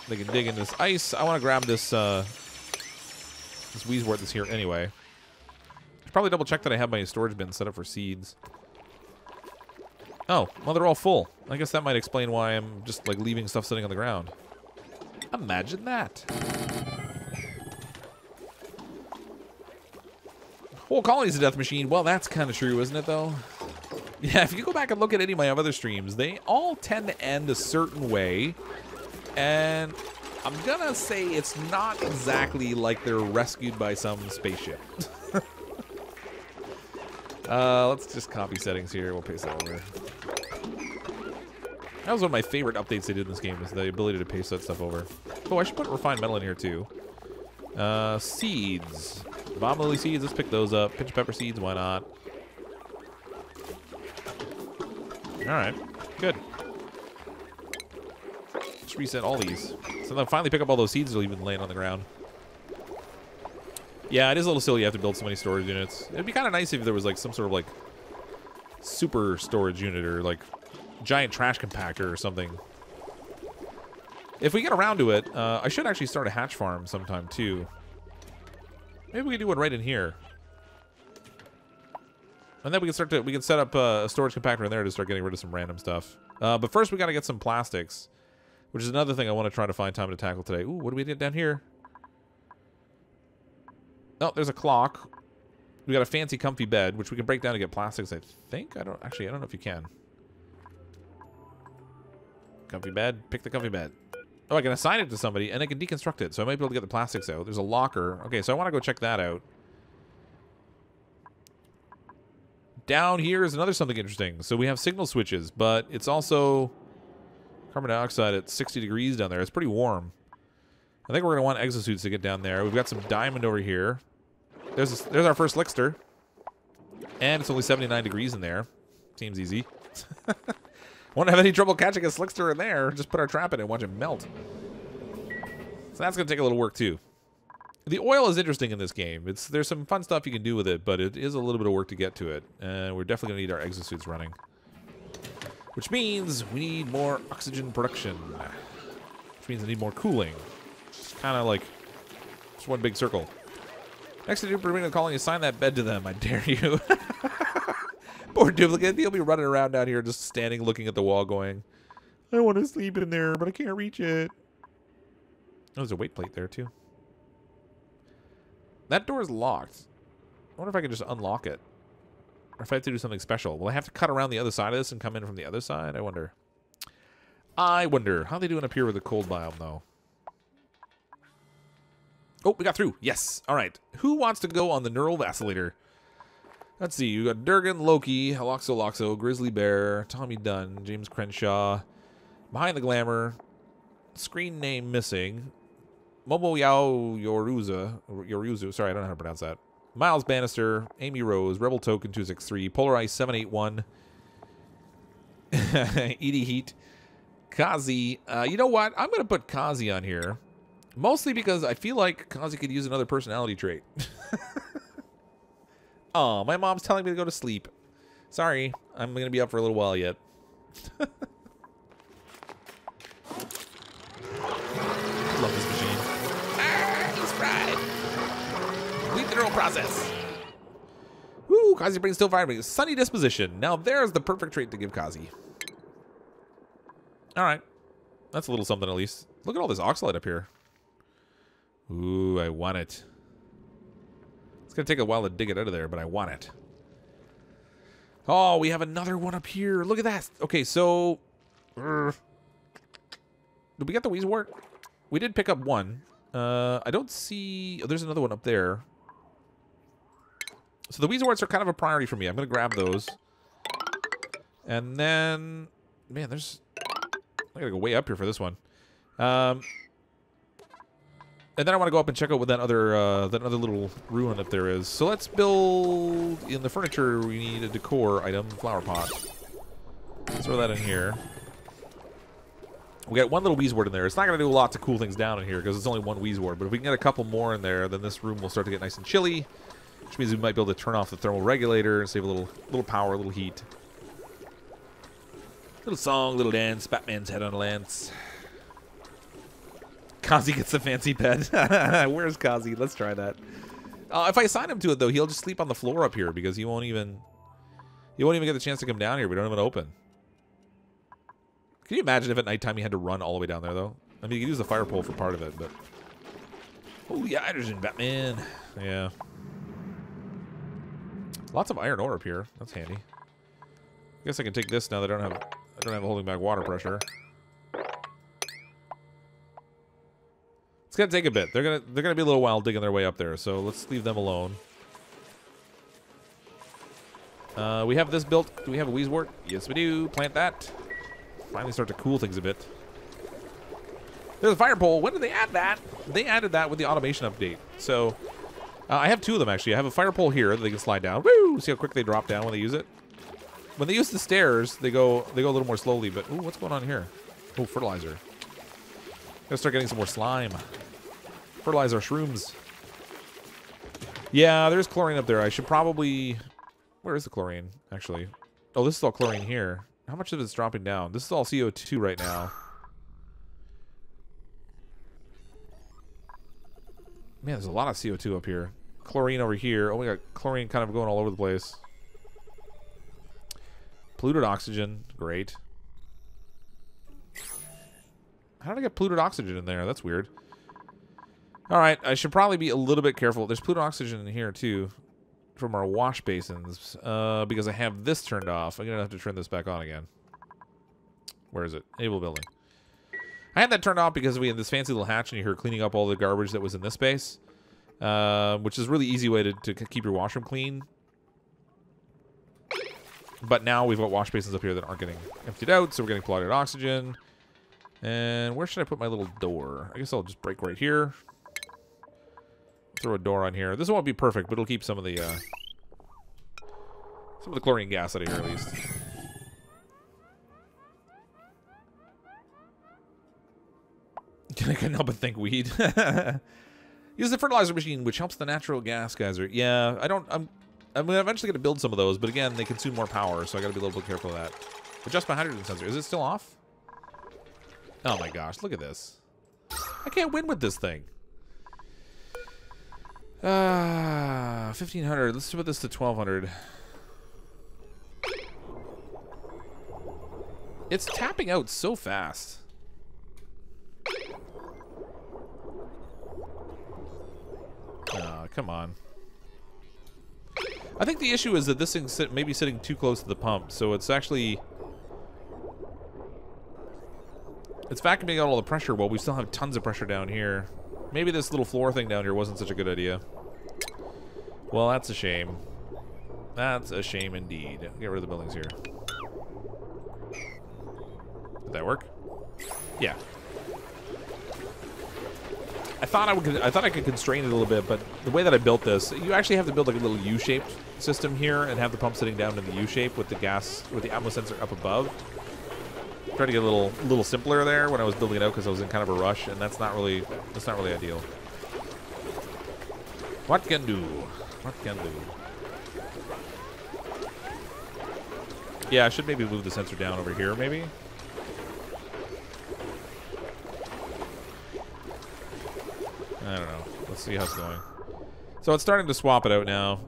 They can dig into this ice. I want to grab this this Weezwort that's here anyway. Should probably double check that I have my storage bin set up for seeds. Oh, well, they're all full. I guess that might explain why I'm just, like, leaving stuff sitting on the ground. Imagine that. Whole colony's a death machine. Well, that's kind of true, isn't it, though? Yeah, if you go back and look at any of my other streams, they all tend to end a certain way. And I'm gonna say it's not exactly like they're rescued by some spaceship. Let's just copy settings here. We'll paste that over. That was one of my favorite updates they did in this game, is the ability to paste that stuff over. Oh, I should put refined metal in here, too. Seeds. Bomb lily seeds, let's pick those up. Pinch pepper seeds, why not? Alright, good. Let's reset all these. So then finally pick up all those seeds that are even laying on the ground. Yeah, it is a little silly you have to build so many storage units. It'd be kind of nice if there was like some sort of like super storage unit or like giant trash compactor or something. If we get around to it, I should actually start a hatch farm sometime too. Maybe we can do one right in here. And then we can set up a storage compactor in there to start getting rid of some random stuff. But first we got to get some plastics, which is another thing I want to try to find time to tackle today. Ooh, what do we get down here? Oh, there's a clock. We got a fancy comfy bed, which we can break down to get plastics, I think. I don't know if you can. Comfy bed. Pick the comfy bed. Oh, I can assign it to somebody, and I can deconstruct it, so I might be able to get the plastics out. There's a locker. Okay, so I want to go check that out. Down here is another something interesting. So we have signal switches, but it's also carbon dioxide at 60 degrees down there. It's pretty warm. I think we're going to want exosuits to get down there. We've got some diamond over here. There's our first Lickster. And it's only 79 degrees in there. Seems easy. Won't have any trouble catching a Slickster in there. Just put our trap in it and watch it melt. So that's going to take a little work, too. The oil is interesting in this game. There's some fun stuff you can do with it, but it is a little bit of work to get to it. And we're definitely going to need our exosuits running. Which means we need more oxygen production. Which means I need more cooling. It's kind of like just one big circle. Next to do bring the colony, assign that bed to them. I dare you. Poor duplicate. He'll be running around down here just standing looking at the wall going, I want to sleep in there, but I can't reach it. Oh, there's a weight plate there, too. That door is locked. I wonder if I can just unlock it. Or if I have to do something special. Will I have to cut around the other side of this and come in from the other side? I wonder. How are they doing up here with the cold biome, though? Oh, we got through. Yes. All right. Who wants to go on the neural vacillator? Let's see. You got Durgan, Loki, Loxo, Grizzly Bear, Tommy Dunn, James Crenshaw, Behind the Glamour, screen name missing, Momo Yao Yoruzu. Sorry, I don't know how to pronounce that. Miles Bannister, Amy Rose, Rebel Token 263, Polarize 781, Edie Heat, Kazi. You know what? I'm going to put Kazi on here. Mostly because I feel like Kazi could use another personality trait. Oh, my mom's telling me to go to sleep. Sorry, I'm going to be up for a little while yet. Love this machine. Ah, he's fried. Complete the neural process. Woo, Kazi brings still fire, brings sunny disposition. Now there's the perfect trait to give Kazi. All right. That's a little something at least. Look at all this oxalate up here. Ooh, I want it. It's going to take a while to dig it out of there, but I want it. Oh, we have another one up here. Look at that. Okay, so... did we get the Weezwort? We did pick up one. I don't see... Oh, there's another one up there. So the Weezworts are kind of a priority for me. I'm going to grab those. And then... Man, there's... I got to go way up here for this one. And then I want to go up and check out what that other little ruin up there is. So let's build... In the furniture, we need a decor item, flower pot. Let's throw that in here. We got one little Wheezewort in there. It's not going to do a lot to cool things down in here because it's only one Wheezewort. But if we can get a couple more in there, then this room will start to get nice and chilly. Which means we might be able to turn off the thermal regulator and save a little power, a little heat. Little song, little dance. Batman's head on a lance. Kazi gets the fancy bed. Where's Kazi? Let's try that. If I assign him to it, though, he'll just sleep on the floor up here because he won't even get the chance to come down here. We don't have it open. Can you imagine if at nighttime he had to run all the way down there, though? I mean, you could use the fire pole for part of it, but... Oh, yeah, hydrogen, Batman. Yeah. Lots of iron ore up here. That's handy. I guess I can take this now that I don't have a holding back water pressure. It's gonna take a bit. They're gonna be a little while digging their way up there, so let's leave them alone. We have this built. Do we have a Wheezewort? Yes, we do. Plant that. Finally start to cool things a bit. There's a fire pole. When did they add that? They added that with the automation update. So I have two of them actually. I have a fire pole here that they can slide down. Woo! See how quick they drop down when they use it. When they use the stairs, they go a little more slowly. But ooh, what's going on here? Oh, fertilizer. Gotta start getting some more slime. Fertilize our shrooms. Yeah, there's chlorine up there. I should probably... Where is the chlorine, actually? Oh, this is all chlorine here. How much of it's dropping down? This is all CO2 right now. Man, there's a lot of CO2 up here. Chlorine over here. Oh, we got chlorine kind of going all over the place. Polluted oxygen. Great. How did I get polluted oxygen in there? That's weird. Alright, I should probably be a little bit careful. There's polluted oxygen in here, too. From our wash basins. Because I have this turned off. I'm going to have to turn this back on again. Where is it? Enable building. I had that turned off because we had this fancy little hatch in here cleaning up all the garbage that was in this space. Which is a really easy way to keep your washroom clean. But now we've got wash basins up here that aren't getting emptied out, so we're getting polluted oxygen. And where should I put my little door? I guess I'll just break right here. Throw a door on here. This won't be perfect, but it'll keep some of the chlorine gas out of here at least. I couldn't help but think weed. Use the fertilizer machine, which helps the natural gas geyser. Yeah, I'm eventually gonna build some of those, but again, they consume more power, so I gotta be a little bit careful of that. Adjust my hydrogen sensor. Is it still off? Oh my gosh, look at this. I can't win with this thing. 1500. Let's put this to 1200. It's tapping out so fast. Oh, come on. I think the issue is that this thing's maybe sitting too close to the pump, so it's actually... It's vacuuming out all the pressure while we still have tons of pressure down here. Maybe this little floor thing down here wasn't such a good idea. Well, that's a shame. That's a shame indeed. Get rid of the buildings here. Did that work? Yeah. I thought I could constrain it a little bit, but the way that I built this, you actually have to build like a little U-shaped system here and have the pump sitting down in the U-shape with the gas, with the atmo sensor up above. Tried to get a little simpler there when I was building it out because I was in kind of a rush, and that's not really ideal. What can do? What can do? Yeah, I should maybe move the sensor down over here, maybe. I don't know. Let's see how it's going. So it's starting to swap it out now.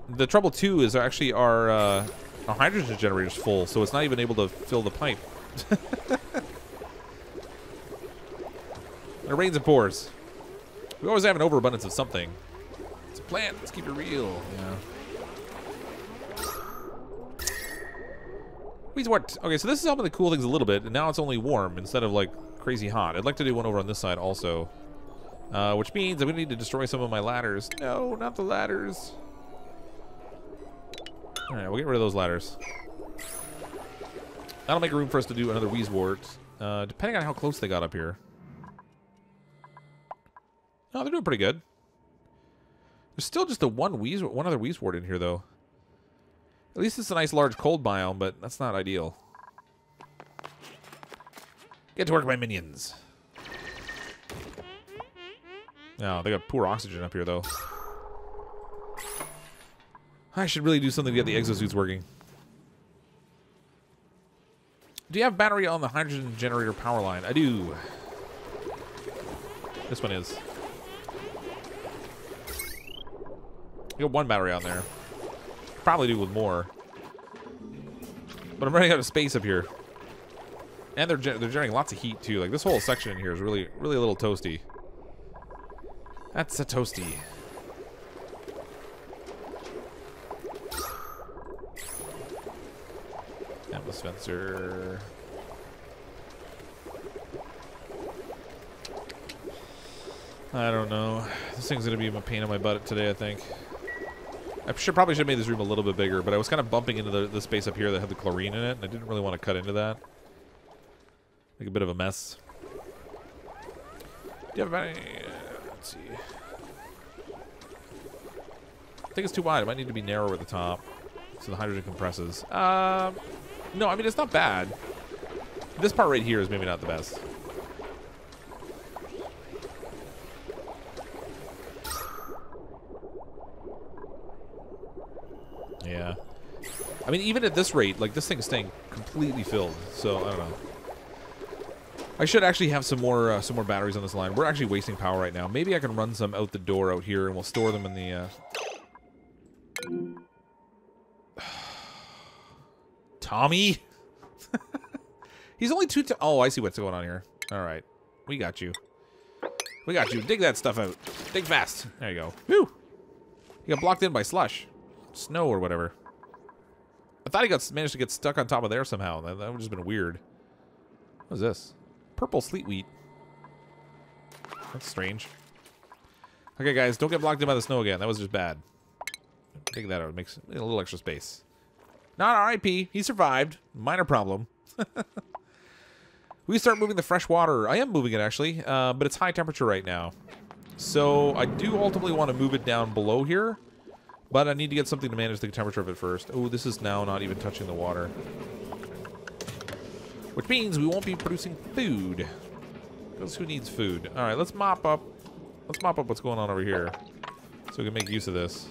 The trouble too is actually our hydrogen generator's full, so it's not even able to fill the pipe. It rains and pours. We always have an overabundance of something. It's a plant. Let's keep it real. Yeah. Wheezewort. Okay, so this is helping to cool things a little bit, and now it's only warm instead of like crazy hot. I'd like to do one over on this side also, which means I'm gonna need to destroy some of my ladders. No, not the ladders. All right, we'll get rid of those ladders. That'll make room for us to do another Wheezewort, depending on how close they got up here. Oh, they're doing pretty good. There's still just the one other Wheezewort in here, though. At least it's a nice large cold biome, but that's not ideal. Get to work, my minions. No, they got poor oxygen up here, though. I should really do something to get the exosuits working. Do you have battery on the hydrogen generator power line? I do. This one is. You got one battery on there. Probably do with more. But I'm running out of space up here. And they're generating lots of heat, too. Like, this whole section in here is really, really a little toasty. That's a toasty. Ammo dispenser. I don't know. This thing's gonna be a pain in my butt today, I think. I probably should have made this room a little bit bigger, but I was kind of bumping into the space up here that had the chlorine in it, and I didn't really want to cut into that. Like a bit of a mess. Do you have any? Let's see. I think it's too wide. It might need to be narrower at the top, so the hydrogen compresses. No, I mean, it's not bad. This part right here is maybe not the best. Yeah. I mean, even at this rate, like, this thing's staying completely filled, so I don't know. I should actually have some more batteries on this line. We're actually wasting power right now. Maybe I can run some out the door out here, and we'll store them in the... Tommy? He's only two... Oh, I see what's going on here. All right. We got you. We got you. Dig that stuff out. Dig fast. There you go. Whew. He got blocked in by slush. Snow or whatever. I thought he managed to get stuck on top of there somehow. That would have just been weird. What is this? Purple sleet wheat. That's strange. Okay, guys, don't get blocked in by the snow again. That was just bad. Take that out. It makes a little extra space. Not RIP. He survived. Minor problem. We start moving the fresh water. I am moving it, actually, but it's high temperature right now. So I do ultimately want to move it down below here, but I need to get something to manage the temperature of it first. Oh, this is now not even touching the water. Which means we won't be producing food. Because who needs food? Alright, let's mop up. Let's mop up what's going on over here. So we can make use of this.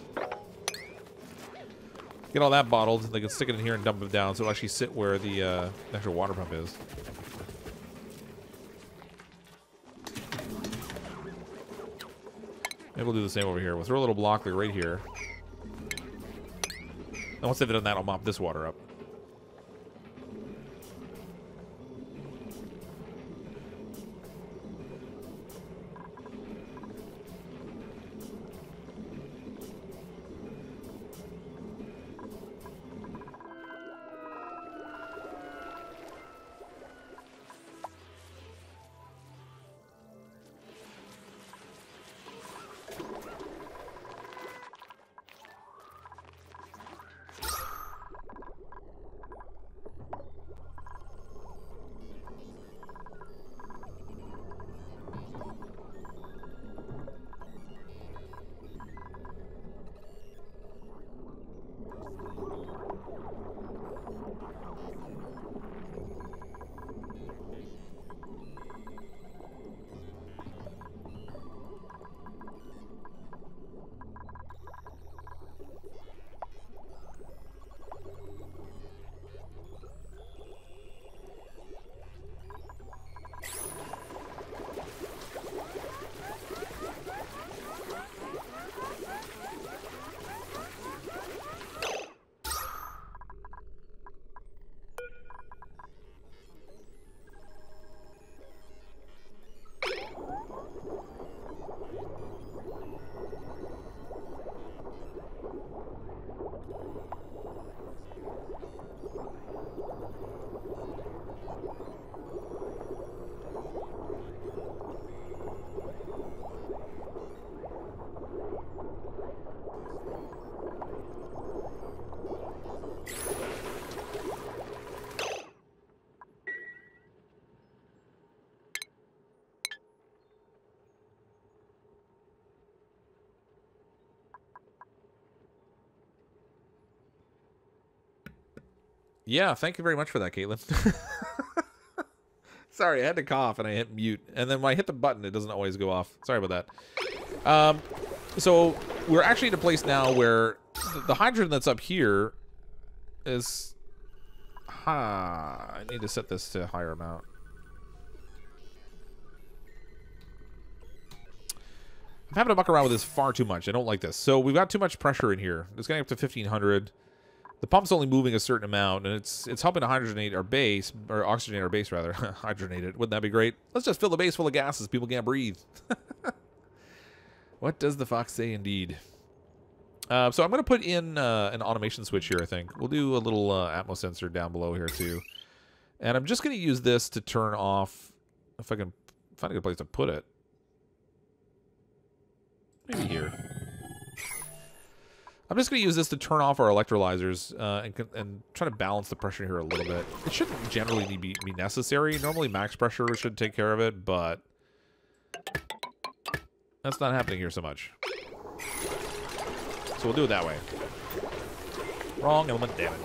Get all that bottled. They can stick it in here and dump it down so it'll actually sit where the actual water pump is. Maybe we'll do the same over here. We'll throw a little block like right here. And once they've done that, I'll mop this water up. Yeah, thank you very much for that, Caitlin. Sorry, I had to cough and I hit mute. And then when I hit the button, it doesn't always go off. Sorry about that. So we're actually in a place now where the hydrogen that's up here is... I need to set this to a higher amount. I'm having to muck around with this far too much. I don't like this. So we've got too much pressure in here. It's getting up to 1,500. The pump's only moving a certain amount, and it's helping to hydrogenate our base, or oxygenate our base, rather. Hydrogenate it. Wouldn't that be great? Let's just fill the base full of gases. People can't breathe. What does the fox say, indeed? So I'm going to put in an automation switch here, I think. We'll do a little atmos sensor down below here, too. And I'm just going to use this to turn off, if I can find a good place to put it. Maybe here. I'm just going to use this to turn off our electrolyzers and try to balance the pressure here a little bit. It shouldn't generally be necessary. Normally max pressure should take care of it, but that's not happening here so much. So we'll do it that way. Wrong element damage.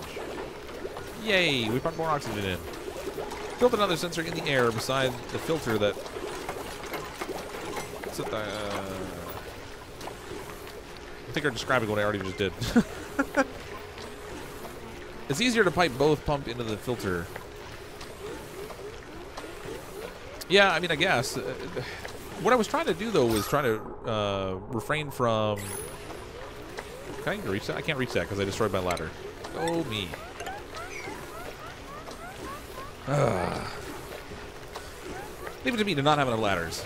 Yay, we put more oxygen in. Built another sensor in the air beside the filter that... I think I'm describing what I already just did. It's easier to pipe both pump into the filter. Yeah, I mean, I guess. What I was trying to do, though, was trying to refrain from... Can I reach that? I can't reach that because I destroyed my ladder. Oh, me. Leave it to me to not have enough ladders.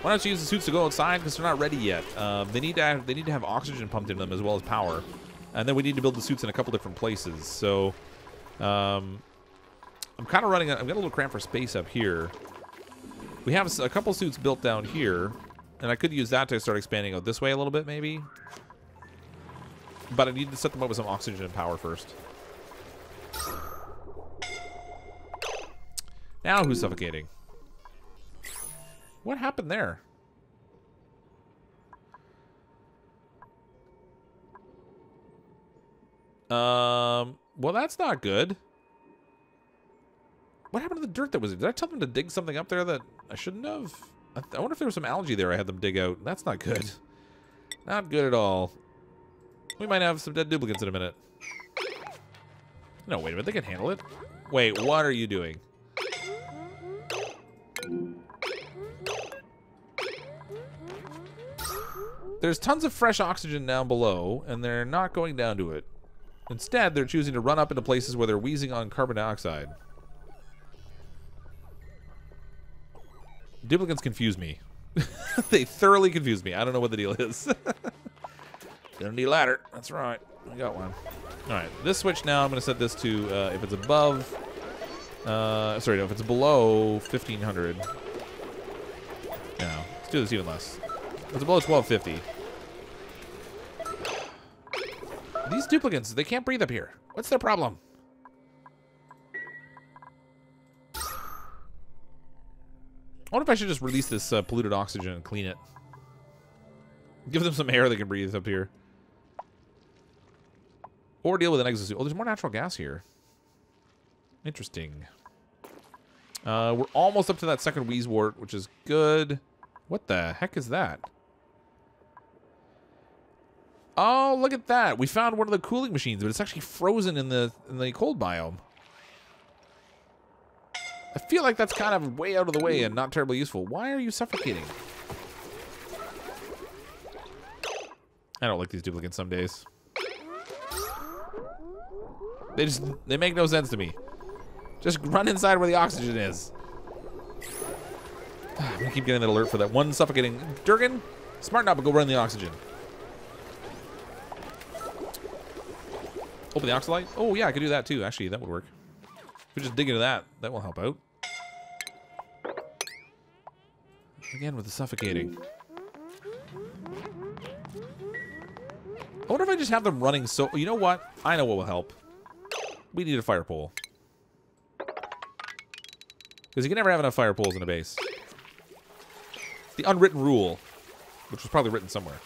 Why don't you use the suits to go outside? Because they're not ready yet. They need to have oxygen pumped into them as well as power, and then we need to build the suits in a couple different places. So, I'm kind of running. I've got a little cramp for space up here. We have a couple suits built down here, and I could use that to start expanding out this way a little bit, maybe. But I need to set them up with some oxygen and power first. Now who's suffocating? What happened there? Well, that's not good. What happened to the dirt that was... Did I tell them to dig something up there that I shouldn't have? I wonder if there was some algae there I had them dig out. That's not good. Not good at all. We might have some dead duplicates in a minute. No, wait a minute. They can handle it. Wait, what are you doing? There's tons of fresh oxygen down below, and they're not going down to it. Instead, they're choosing to run up into places where they're wheezing on carbon dioxide. Duplicates confuse me. They thoroughly confuse me. I don't know what the deal is. Gonna need a ladder. That's right. I got one. Alright, this switch now, I'm going to set this to, if it's above... sorry, no, if it's below 1,500. No, let's do this even less. If it's below 1,250. These duplicates, they can't breathe up here. What's their problem? I wonder if I should just release this polluted oxygen and clean it. Give them some air they can breathe up here. Or deal with an exosuit. Oh, there's more natural gas here. Interesting. We're almost up to that second wheeze wart, which is good. What the heck is that? Oh, look at that. We found one of the cooling machines, but it's actually frozen in the cold biome. I feel like that's kind of way out of the way and not terribly useful. Why are you suffocating? I don't like these duplicates some days. They make no sense to me. Just run inside where the oxygen is. I'm gonna keep getting that alert for that one suffocating. Durgan, smarten up and go run the oxygen. Open the oxalite? Oh yeah, I could do that too. Actually, that would work. If we just dig into that, that will help out. Again with the suffocating. I wonder if I just have them running so... You know what? I know what will help. We need a fire pole. Because you can never have enough fire poles in a base. The unwritten rule. Which was probably written somewhere.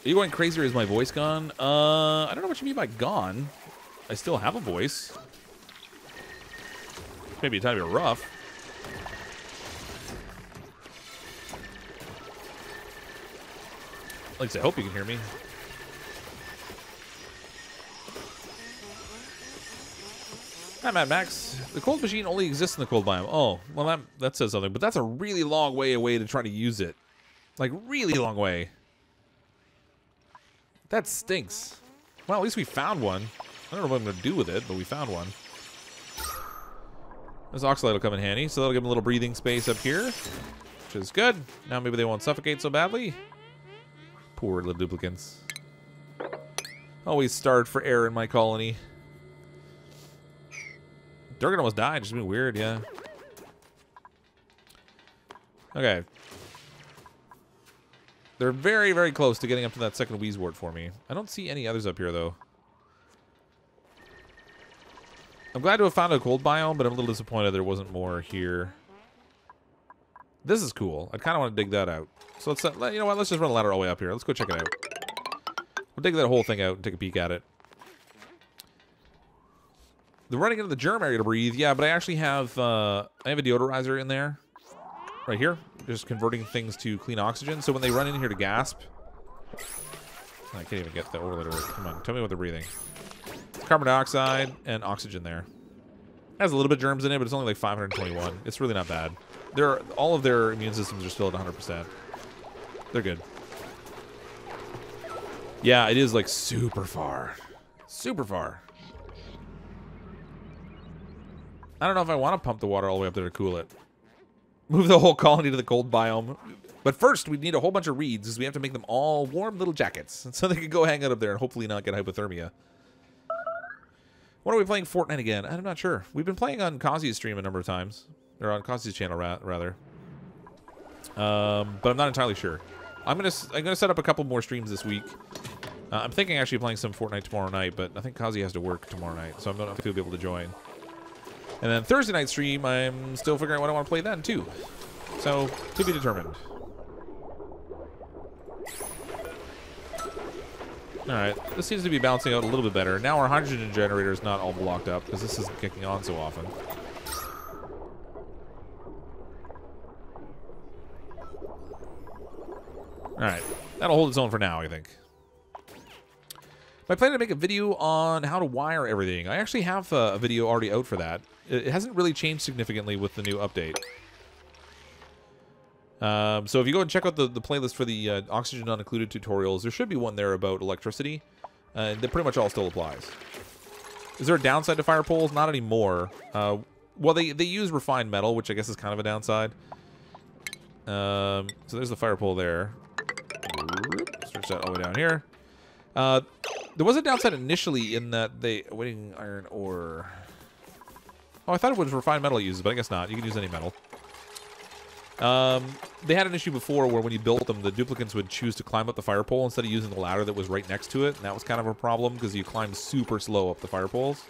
Are you going crazy or is my voice gone? I don't know what you mean by gone. I still have a voice. Maybe a tiny bit rough. At least I hope you can hear me. Hi, Mad Max. The cold machine only exists in the cold biome. Oh, well, that says something. But that's a really long way away to try to use it. Like, really long way. That stinks. Well, at least we found one. I don't know what I'm going to do with it, but we found one. This oxalate will come in handy, so that'll give them a little breathing space up here, which is good. Now maybe they won't suffocate so badly. Poor little duplicants. Always starved for air in my colony. Durgan almost died, just being weird, yeah. Okay. They're very, very close to getting up to that second Wheezewort for me. I don't see any others up here, though. I'm glad to have found a cold biome, but I'm a little disappointed there wasn't more here. This is cool. I kind of want to dig that out. So let's, you know what? Let's just run a ladder all the way up here. Let's go check it out. We'll dig that whole thing out and take a peek at it. The running into the germ area to breathe, yeah, but I actually have a deodorizer in there, right here, just converting things to clean oxygen. So when they run in here to gasp, I can't even get the overlayer. Come on, tell me what they're breathing. It's carbon dioxide and oxygen there. It has a little bit of germs in it, but it's only like 521. It's really not bad. All of their immune systems are still at 100%. They're good. Yeah, it is like super far, super far. I don't know if I want to pump the water all the way up there to cool it. Move the whole colony to the cold biome. But first, we need a whole bunch of reeds, because we have to make them all warm little jackets. So they can go hang out up there and hopefully not get hypothermia. When are we playing Fortnite again? I'm not sure. We've been playing on Kazi's stream a number of times. Or on Kazi's channel, rather. But I'm not entirely sure. I'm gonna set up a couple more streams this week. I'm thinking actually playing some Fortnite tomorrow night, but I think Kazi has to work tomorrow night, so I don't know if he'll be able to join. And then Thursday night stream, I'm still figuring out what I want to play then, too. So, to be determined. Alright, this seems to be bouncing out a little bit better. Now our hydrogen generator is not all blocked up, because this isn't kicking on so often. Alright, that'll hold its own for now, I think. I plan to make a video on how to wire everything. I actually have a video already out for that. It hasn't really changed significantly with the new update. So if you go and check out the playlist for the Oxygen Not Included tutorials, there should be one there about electricity. That pretty much all still applies. Is there a downside to fire poles? Not anymore. Well, they use refined metal, which I guess is kind of a downside. So there's the fire pole there. Stretch that all the way down here. There was a downside initially in that they... Waiting iron ore... Oh, I thought it was refined metal it uses, but I guess not. You can use any metal. They had an issue before where when you built them, the duplicants would choose to climb up the fire pole instead of using the ladder that was right next to it. And that was kind of a problem because you climb super slow up the fire poles.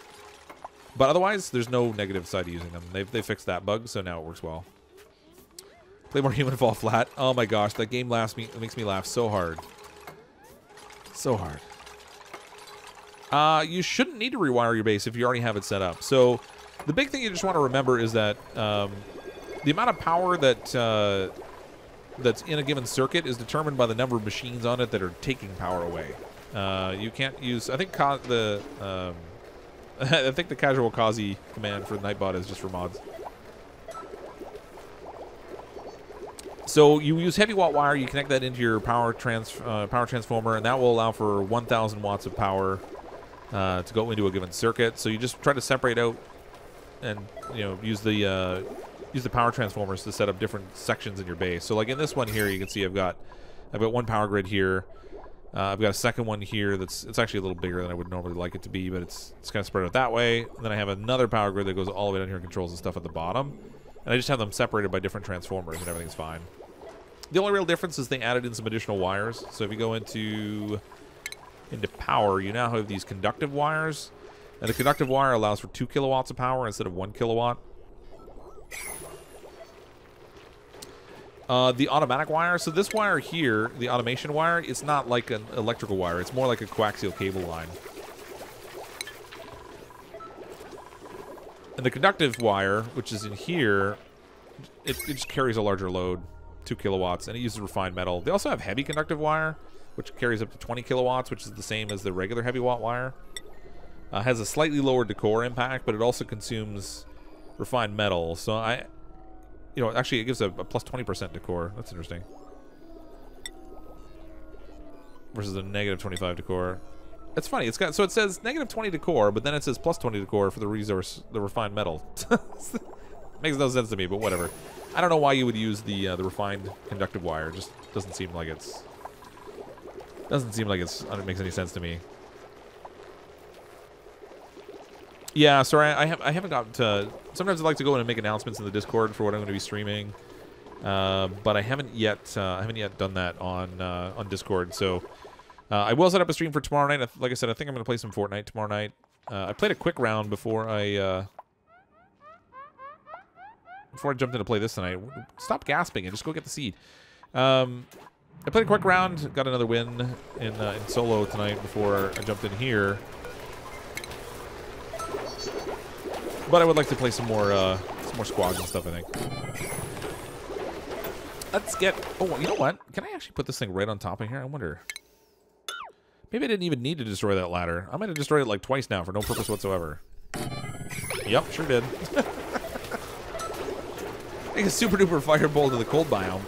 But otherwise, there's no negative side to using them. They fixed that bug, so now it works well. Play more human fall flat. Oh my gosh, that game makes me laugh so hard. So hard. You shouldn't need to rewire your base if you already have it set up. So the big thing you just want to remember is that the amount of power that's in a given circuit is determined by the number of machines on it that are taking power away. You can't use... I think the casual Kazi command for Nightbot is just for mods. So you use heavy watt wire, you connect that into your power transformer, and that will allow for 1,000 watts of power to go into a given circuit. So you just try to separate out and use the power transformers to set up different sections in your base. So like in this one here, you can see I've got one power grid here. I've got a second one here it's actually a little bigger than I would normally like it to be, but it's kind of spread out that way. And then I have another power grid that goes all the way down here and controls the stuff at the bottom. And I just have them separated by different transformers and everything's fine. The only real difference is they added in some additional wires. So if you go into power, you now have these conductive wires. And the conductive wire allows for 2 kilowatts of power instead of 1 kilowatt. The automatic wire. So this wire here, the automation wire, it's not like an electrical wire. It's more like a coaxial cable line. And the conductive wire, which is in here, it just carries a larger load, 2 kilowatts, and it uses refined metal. They also have heavy conductive wire, which carries up to 20 kilowatts, which is the same as the regular heavy watt wire. Has a slightly lower decor impact, but it also consumes refined metal. So actually it gives a plus 20% decor. That's interesting. Versus a negative 25 decor. It's funny. It says negative 20 decor, but then it says plus 20 decor for the refined metal. Makes no sense to me, but whatever. I don't know why you would use the refined conductive wire. It just doesn't seem like it makes any sense to me. Yeah, sorry, I haven't got to. Sometimes I like to go in and make announcements in the Discord for what I'm going to be streaming, but I haven't yet done that on Discord. So I will set up a stream for tomorrow night. Like I said, I think I'm going to play some Fortnite tomorrow night. I played a quick round before I jumped in to play this tonight. Stop gasping and just go get the seed. I played a quick round, got another win in solo tonight before I jumped in here. But I would like to play some more squads and stuff, I think. Let's get... Oh, you know what? Can I actually put this thing right on top of here? I wonder... Maybe I didn't even need to destroy that ladder. I might have destroyed it like twice now for no purpose whatsoever. Yep, sure did. Make a super duper fireball to the cold biome.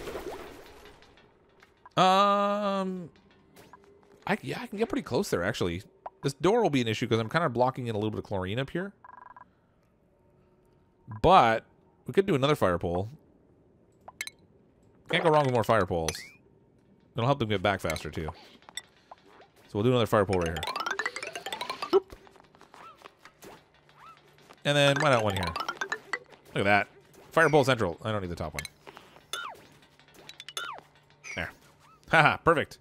I can get pretty close there, actually. This door will be an issue because I'm kind of blocking in a little bit of chlorine up here. But we could do another fire pole. Can't go wrong with more fire poles. It'll help them get back faster, too. So we'll do another fire pole right here. Whoop. And then why not one here? Look at that. Fire pole central. I don't need the top one. There. Haha, perfect.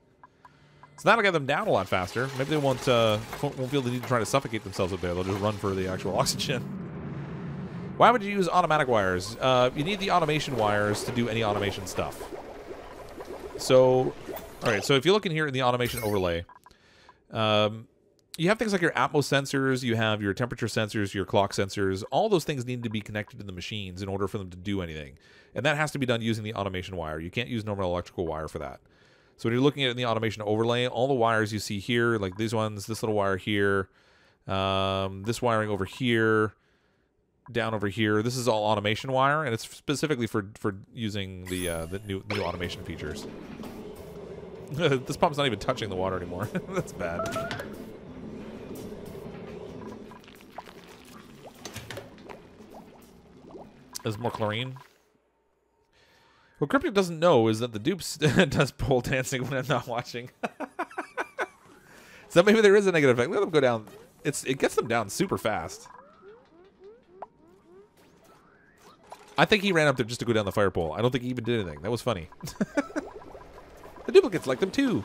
So that'll get them down a lot faster. Maybe they won't feel the need to try to suffocate themselves up there. They'll just run for the actual oxygen. Why would you use automatic wires? You need the automation wires to do any automation stuff. So, alright, so if you look in here in the automation overlay, you have things like your Atmos sensors, you have your temperature sensors, your clock sensors. All those things need to be connected to the machines in order for them to do anything. And that has to be done using the automation wire. You can't use normal electrical wire for that. So when you're looking at it in the automation overlay, all the wires you see here, like these ones, this little wire here, this wiring over here, down over here, this is all automation wire, and it's specifically for using the new automation features. This pump's not even touching the water anymore. That's bad. There's more chlorine. What Cryptic doesn't know is that the dupes does pole dancing when I'm not watching. So maybe there is a negative effect. Let them go down. It gets them down super fast. I think he ran up there just to go down the fire pole. I don't think he even did anything. That was funny. The duplicates like them too.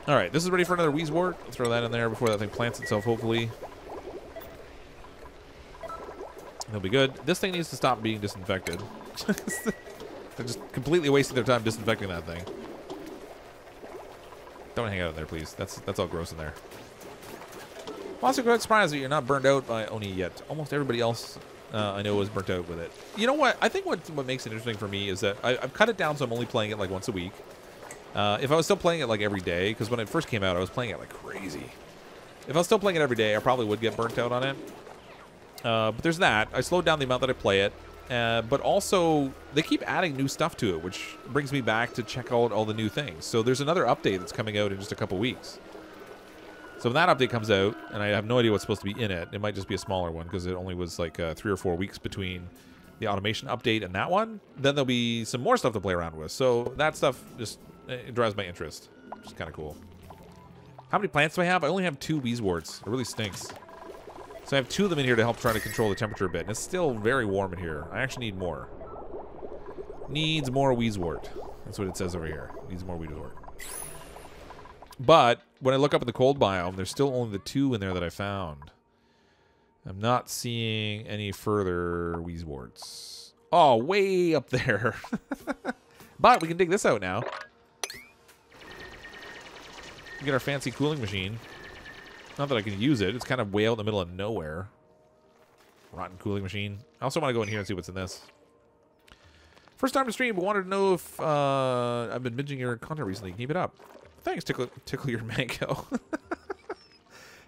Alright, this is ready for another Wheezewort. I'll throw that in there before that thing plants itself, hopefully. It'll be good. This thing needs to stop being disinfected. They're just completely wasting their time disinfecting that thing. Don't hang out in there, please. That's all gross in there. I'm also quite surprised that you're not burned out by Oni yet. Almost everybody else I know is burnt out with it. You know what? I think what makes it interesting for me is that I've cut it down so I'm only playing it like once a week. If I was still playing it like every day, because when it first came out, I was playing it like crazy. If I was still playing it every day, I probably would get burnt out on it. But there's that. I slowed down the amount that I play it. But also, they keep adding new stuff to it, which brings me back to check out all the new things. So there's another update that's coming out in just a couple weeks. So when that update comes out, and I have no idea what's supposed to be in it, it might just be a smaller one because it only was like 3 or 4 weeks between the automation update and that one. Then there'll be some more stuff to play around with. So that stuff just it drives my interest, which is kind of cool. How many plants do I have? I only have 2 Wheezeworts. It really stinks. So I have 2 of them in here to help try to control the temperature a bit. And it's still very warm in here. I actually need more. Needs more Wheezewort. That's what it says over here. Needs more Wheezewort. But when I look up in the cold biome, there's still only the 2 in there that I found. I'm not seeing any further Wheezeworts. Oh, way up there. But we can dig this out now. Get our fancy cooling machine. Not that I can use it. It's kind of way out in the middle of nowhere. Rotten cooling machine. I also want to go in here and see what's in this. First time to stream, but wanted to know if I've been binging your content recently. Keep it up. Thanks, Tickle Your Mango.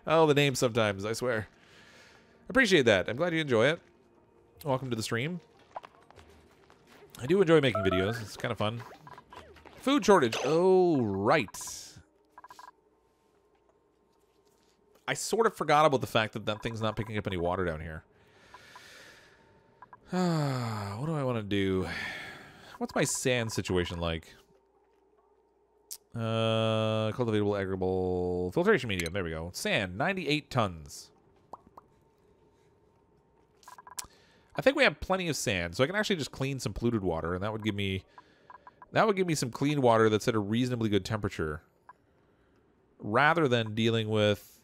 Oh, the name sometimes, I swear. Appreciate that. I'm glad you enjoy it. Welcome to the stream. I do enjoy making videos. It's kind of fun. Food shortage. Oh, right. I sort of forgot about the fact that that thing's not picking up any water down here. What do I want to do? What's my sand situation like? Cultivatable, agriable, filtration medium. There we go. Sand, 98 tons. I think we have plenty of sand, so I can actually just clean some polluted water, and that would give me some clean water that's at a reasonably good temperature, rather than dealing with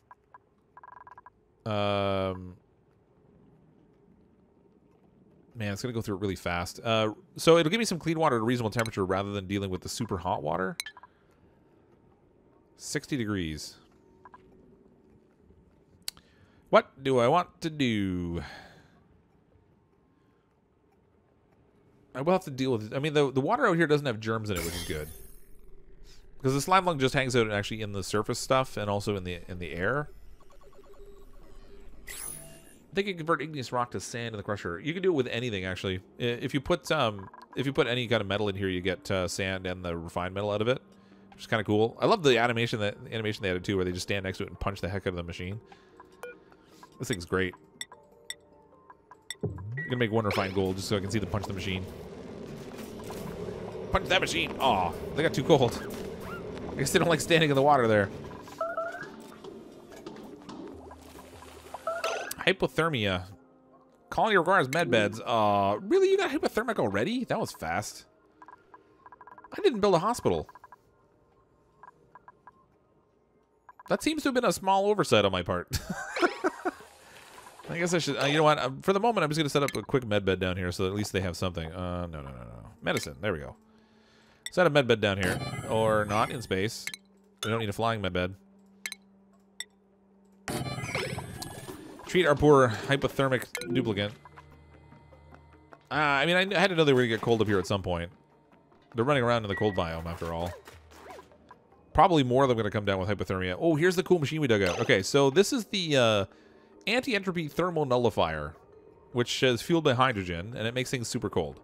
man, it's going to go through it really fast. So it'll give me some clean water at a reasonable temperature rather than dealing with the super hot water. 60 degrees. What do I want to do? I will have to deal with it. I mean, the water out here doesn't have germs in it, which is good. Because the slime lung just hangs out actually in the surface stuff and also in the air. I think you can convert igneous rock to sand in the crusher. You can do it with anything, actually. If you put any kind of metal in here, you get sand and the refined metal out of it, which is kind of cool. I love the animation they added too, where they just stand next to it and punch the heck out of the machine. This thing's great. I'm gonna make one refined gold just so I can see the punch the machine. Punch that machine! Aw, they got too cold. I guess they don't like standing in the water there. Hypothermia. Colony requires med beds. Really? You got hypothermic already? That was fast. I didn't build a hospital. That seems to have been a small oversight on my part. I guess I should... you know what? For the moment, I'm just going to set up a quick med bed down here so that at least they have something. No. Medicine. There we go. Set a med bed down here. Or not in space. We don't need a flying med bed. Treat our poor hypothermic duplicate. I mean, I had to know they were going to get cold up here at some point. They're running around in the cold biome, after all. Probably more of them going to come down with hypothermia. Oh, here's the cool machine we dug out. Okay, so this is the anti-entropy thermal nullifier, which is fueled by hydrogen, and it makes things super cold.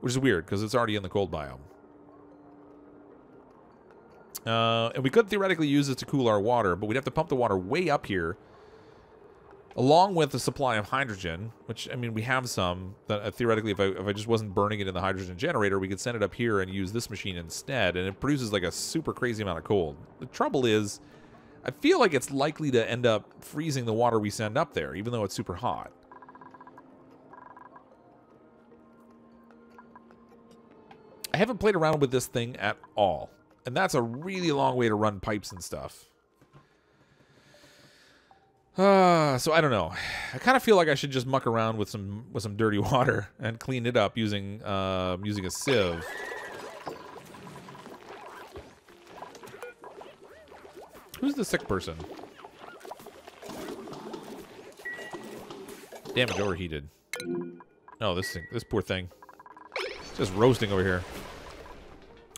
Which is weird, because it's already in the cold biome. And we could theoretically use this to cool our water, but we'd have to pump the water way up here, along with the supply of hydrogen, which, I mean, we have some. That theoretically, if I just wasn't burning it in the hydrogen generator, we could send it up here and use this machine instead, and it produces like a super crazy amount of cold. The trouble is, I feel like it's likely to end up freezing the water we send up there, even though it's super hot. I haven't played around with this thing at all, and that's a really long way to run pipes and stuff. So I don't know. I kind of feel like I should just muck around with some dirty water and clean it up using a sieve. Who's the sick person? Damage overheated. Oh, this poor thing. It's just roasting over here.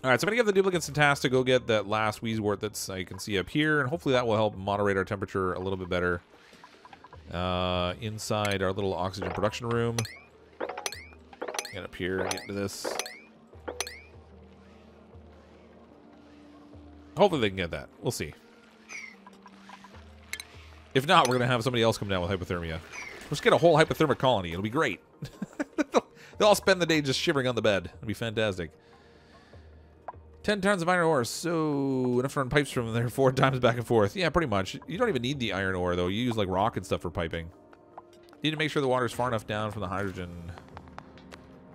Alright, so I'm going to give the duplicate some tasks to go get that last Wheezewort that's I can see up here, and hopefully that will help moderate our temperature a little bit better. Inside our little oxygen production room. Get up here, get into this. Hopefully they can get that. We'll see. If not, we're going to have somebody else come down with hypothermia. Let's get a whole hypothermic colony. It'll be great. They'll all spend the day just shivering on the bed. It'll be fantastic. 10 tons of iron ore, so enough to run pipes from there 4 times back and forth. Yeah, pretty much. You don't even need the iron ore, though. You use, like, rock and stuff for piping. You need to make sure the water's far enough down from the hydrogen...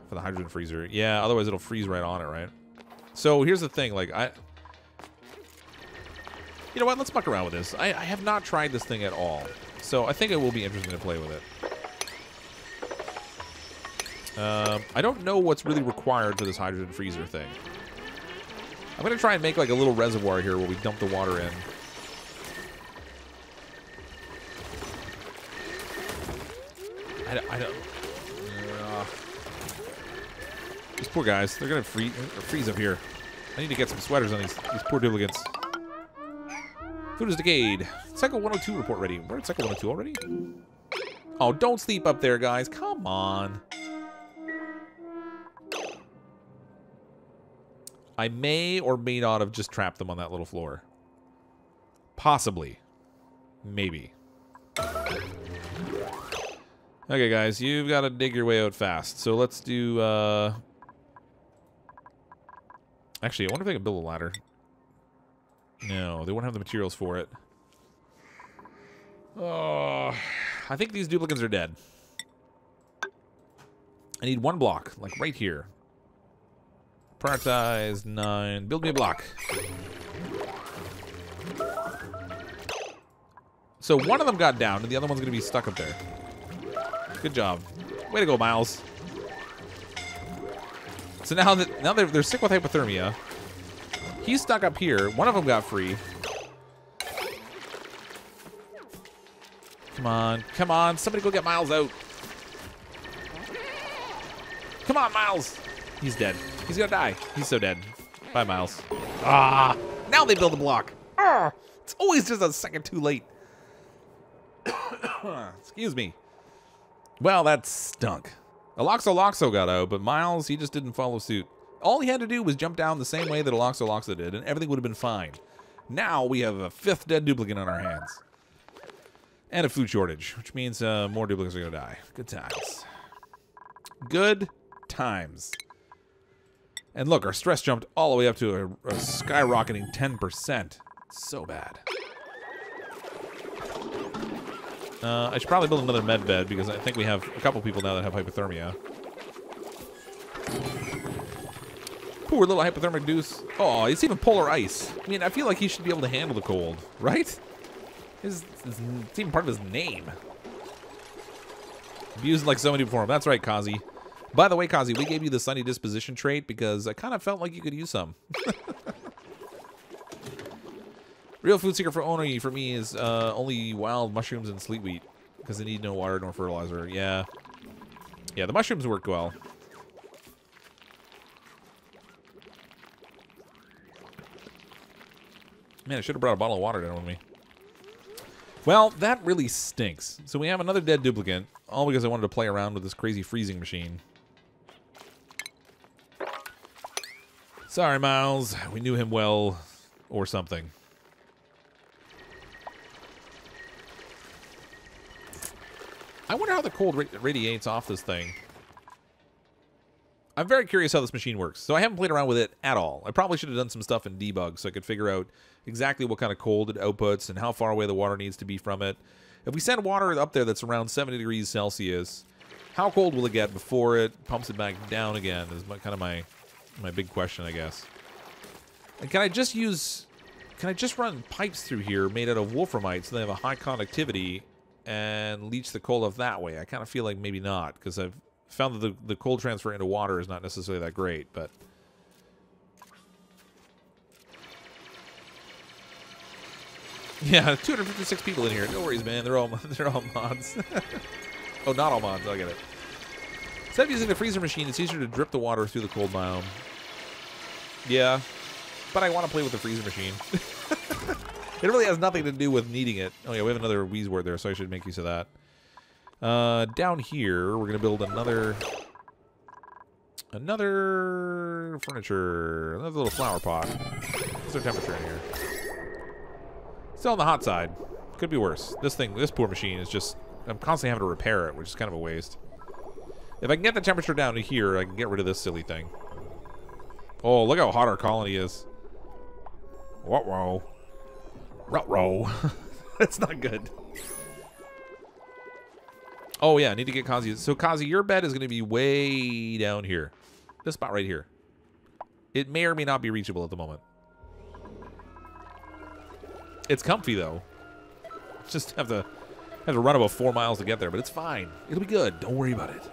for the hydrogen freezer. Yeah, otherwise it'll freeze right on it, right? So, here's the thing, like, you know what? Let's muck around with this. I have not tried this thing at all. So, I think it will be interesting to play with it. I don't know what's really required for this hydrogen freezer thing. I'm going to try and make like a little reservoir here where we dump the water in. I don't... These poor guys, they're going to freeze up here. I need to get some sweaters on these poor duplicants. Food is decayed. Cycle 102 report ready. We're at Cycle 102 already? Oh, don't sleep up there, guys. Come on. I may or may not have just trapped them on that little floor. Possibly. Maybe. Okay, guys, you've got to dig your way out fast. So let's do, Actually, I wonder if they can build a ladder. No, they won't have the materials for it. Oh, I think these duplicants are dead. I need one block, like right here. Prioritize 9. Build me a block. So one of them got down, and the other one's going to be stuck up there. Good job. Way to go, Miles. So now they're sick with hypothermia. He's stuck up here. One of them got free. Come on. Come on. Somebody go get Miles out. Come on, Miles. He's dead. He's going to die. He's so dead. Bye, Miles. Ah. Now they build a block. Ah. It's always just a second too late. Excuse me. Well, that stunk. Aloxo got out, but Miles, he just didn't follow suit. All he had to do was jump down the same way that Aloxo did, and everything would have been fine. Now we have a 5th dead duplicate on our hands. And a food shortage, which means more duplicates are going to die. Good times. Good times. And look, our stress jumped all the way up to a skyrocketing 10%. So bad. I should probably build another med bed because I think we have a couple people now that have hypothermia. Poor little hypothermic deuce. Oh, it's even polar ice. I mean, I feel like he should be able to handle the cold, right? It's even part of his name. Abused like so many before him. That's right, Kazi. By the way, Kazi, we gave you the sunny disposition trait because I kind of felt like you could use some. Real food secret for Oni for me is only wild mushrooms and sleet wheat because they need no water nor fertilizer. Yeah. Yeah, the mushrooms work well. Man, I should have brought a bottle of water down with me. Well, that really stinks. So we have another dead duplicate, all because I wanted to play around with this crazy freezing machine. Sorry, Miles. We knew him well, or something. I wonder how the cold radiates off this thing. I'm very curious how this machine works. So I haven't played around with it at all. I probably should have done some stuff in debug so I could figure out exactly what kind of cold it outputs and how far away the water needs to be from it. If we send water up there that's around 70 degrees Celsius, how cold will it get before it pumps it back down again is kind of my big question, I guess. And can I just run pipes through here made out of wolframite so they have a high conductivity and leach the cold off that way? I kind of feel like maybe not, because I've found that the cold transfer into water is not necessarily that great, but... Yeah, 256 people in here. No worries, man. They're all mods. Oh, not all mods. I'll get it. Instead of using the freezer machine, it's easier to drip the water through the cold biome. Yeah, but I want to play with the freezer machine. It really has nothing to do with needing it. Oh yeah, we have another wheeze word there, so I should make use of that. Down here, we're gonna build another furniture, another little flower pot. What's our temperature in here? Still on the hot side. Could be worse. This poor machine is just, I'm constantly having to repair it, which is kind of a waste. If I can get the temperature down to here, I can get rid of this silly thing. Oh, look how hot our colony is. Ruh-roh. Ruh-roh. That's not good. Oh, yeah, I need to get Kazi. So, Kazi, your bed is going to be way down here. This spot right here. It may or may not be reachable at the moment. It's comfy, though. Just have to run about 4 miles to get there, but it's fine. It'll be good. Don't worry about it.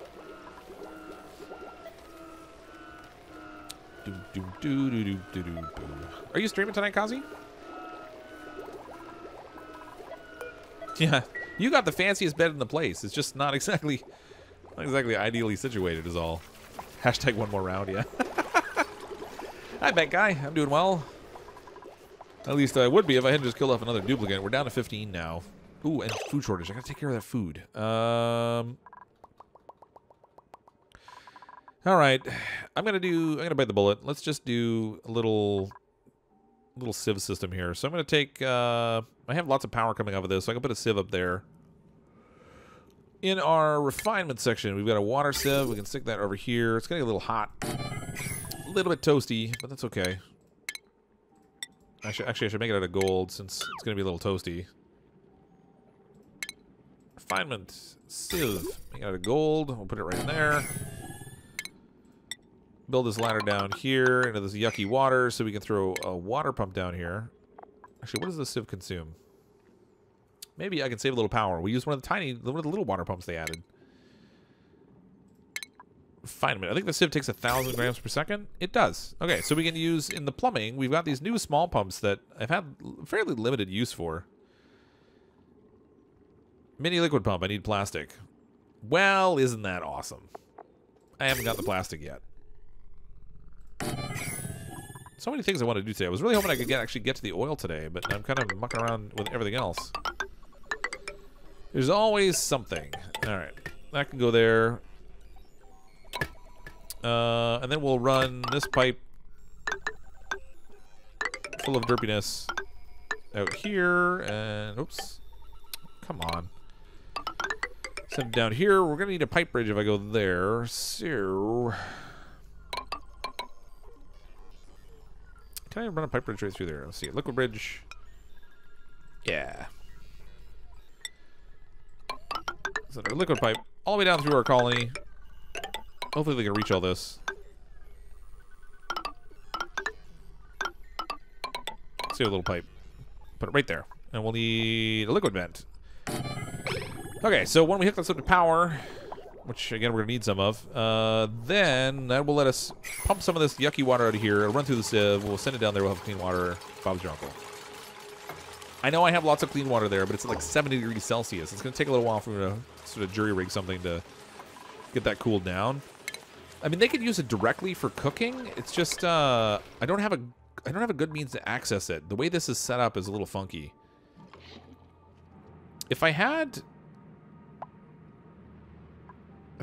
Are you streaming tonight, Kazi? Yeah, you got the fanciest bed in the place. It's just not exactly ideally situated is all. Hashtag one more round, yeah. Hi, Bat Guy. I'm doing well. At least I would be if I hadn't just killed off another duplicate. We're down to 15 now. Ooh, and food shortage. I gotta take care of that food. All right, I'm gonna bite the bullet. Let's just do a little sieve system here. So I'm gonna take. I have lots of power coming off of this, so I can put a sieve up there. In our refinement section, we've got a water sieve. We can stick that over here. It's gonna get a little hot, a little bit toasty, but that's okay. Actually, I should make it out of gold since it's gonna be a little toasty. Refinement sieve, make it out of gold. We'll put it right in there. Build this ladder down here into this yucky water so we can throw a water pump down here. Actually, what does this sieve consume? Maybe I can save a little power. We use one of the little water pumps they added. Refinement. I think the sieve takes 1,000 grams per second. It does. Okay, so we can use in the plumbing. We've got these new small pumps that I've had fairly limited use for. Mini liquid pump. I need plastic. Well, isn't that awesome? I haven't got the plastic yet. So many things I want to do today. I was really hoping I could actually get to the oil today, but I'm kind of mucking around with everything else. There's always something. Alright. That can go there. And then we'll run this pipe full of derpiness out here. And, oops. Come on. Send it down here. We're going to need a pipe bridge if I go there. So... Can I run a pipe bridge right through there? Let's see. Liquid bridge. Yeah. So our liquid pipe all the way down through our colony. Hopefully they can reach all this. Let's do a little pipe. Put it right there. And we'll need a liquid vent. Okay, so when we hook this up to power, which again we're going to need some of, then that will let us pump some of this yucky water out of here. It'll run through the sieve. We'll send it down there. We'll have clean water. Bob's your uncle. I know I have lots of clean water there, but it's at like 70 degrees Celsius. It's going to take a little while for me to sort of jury rig something to get that cooled down. I mean, they could use it directly for cooking. It's just I don't have a good means to access it. The way this is set up is a little funky. If I had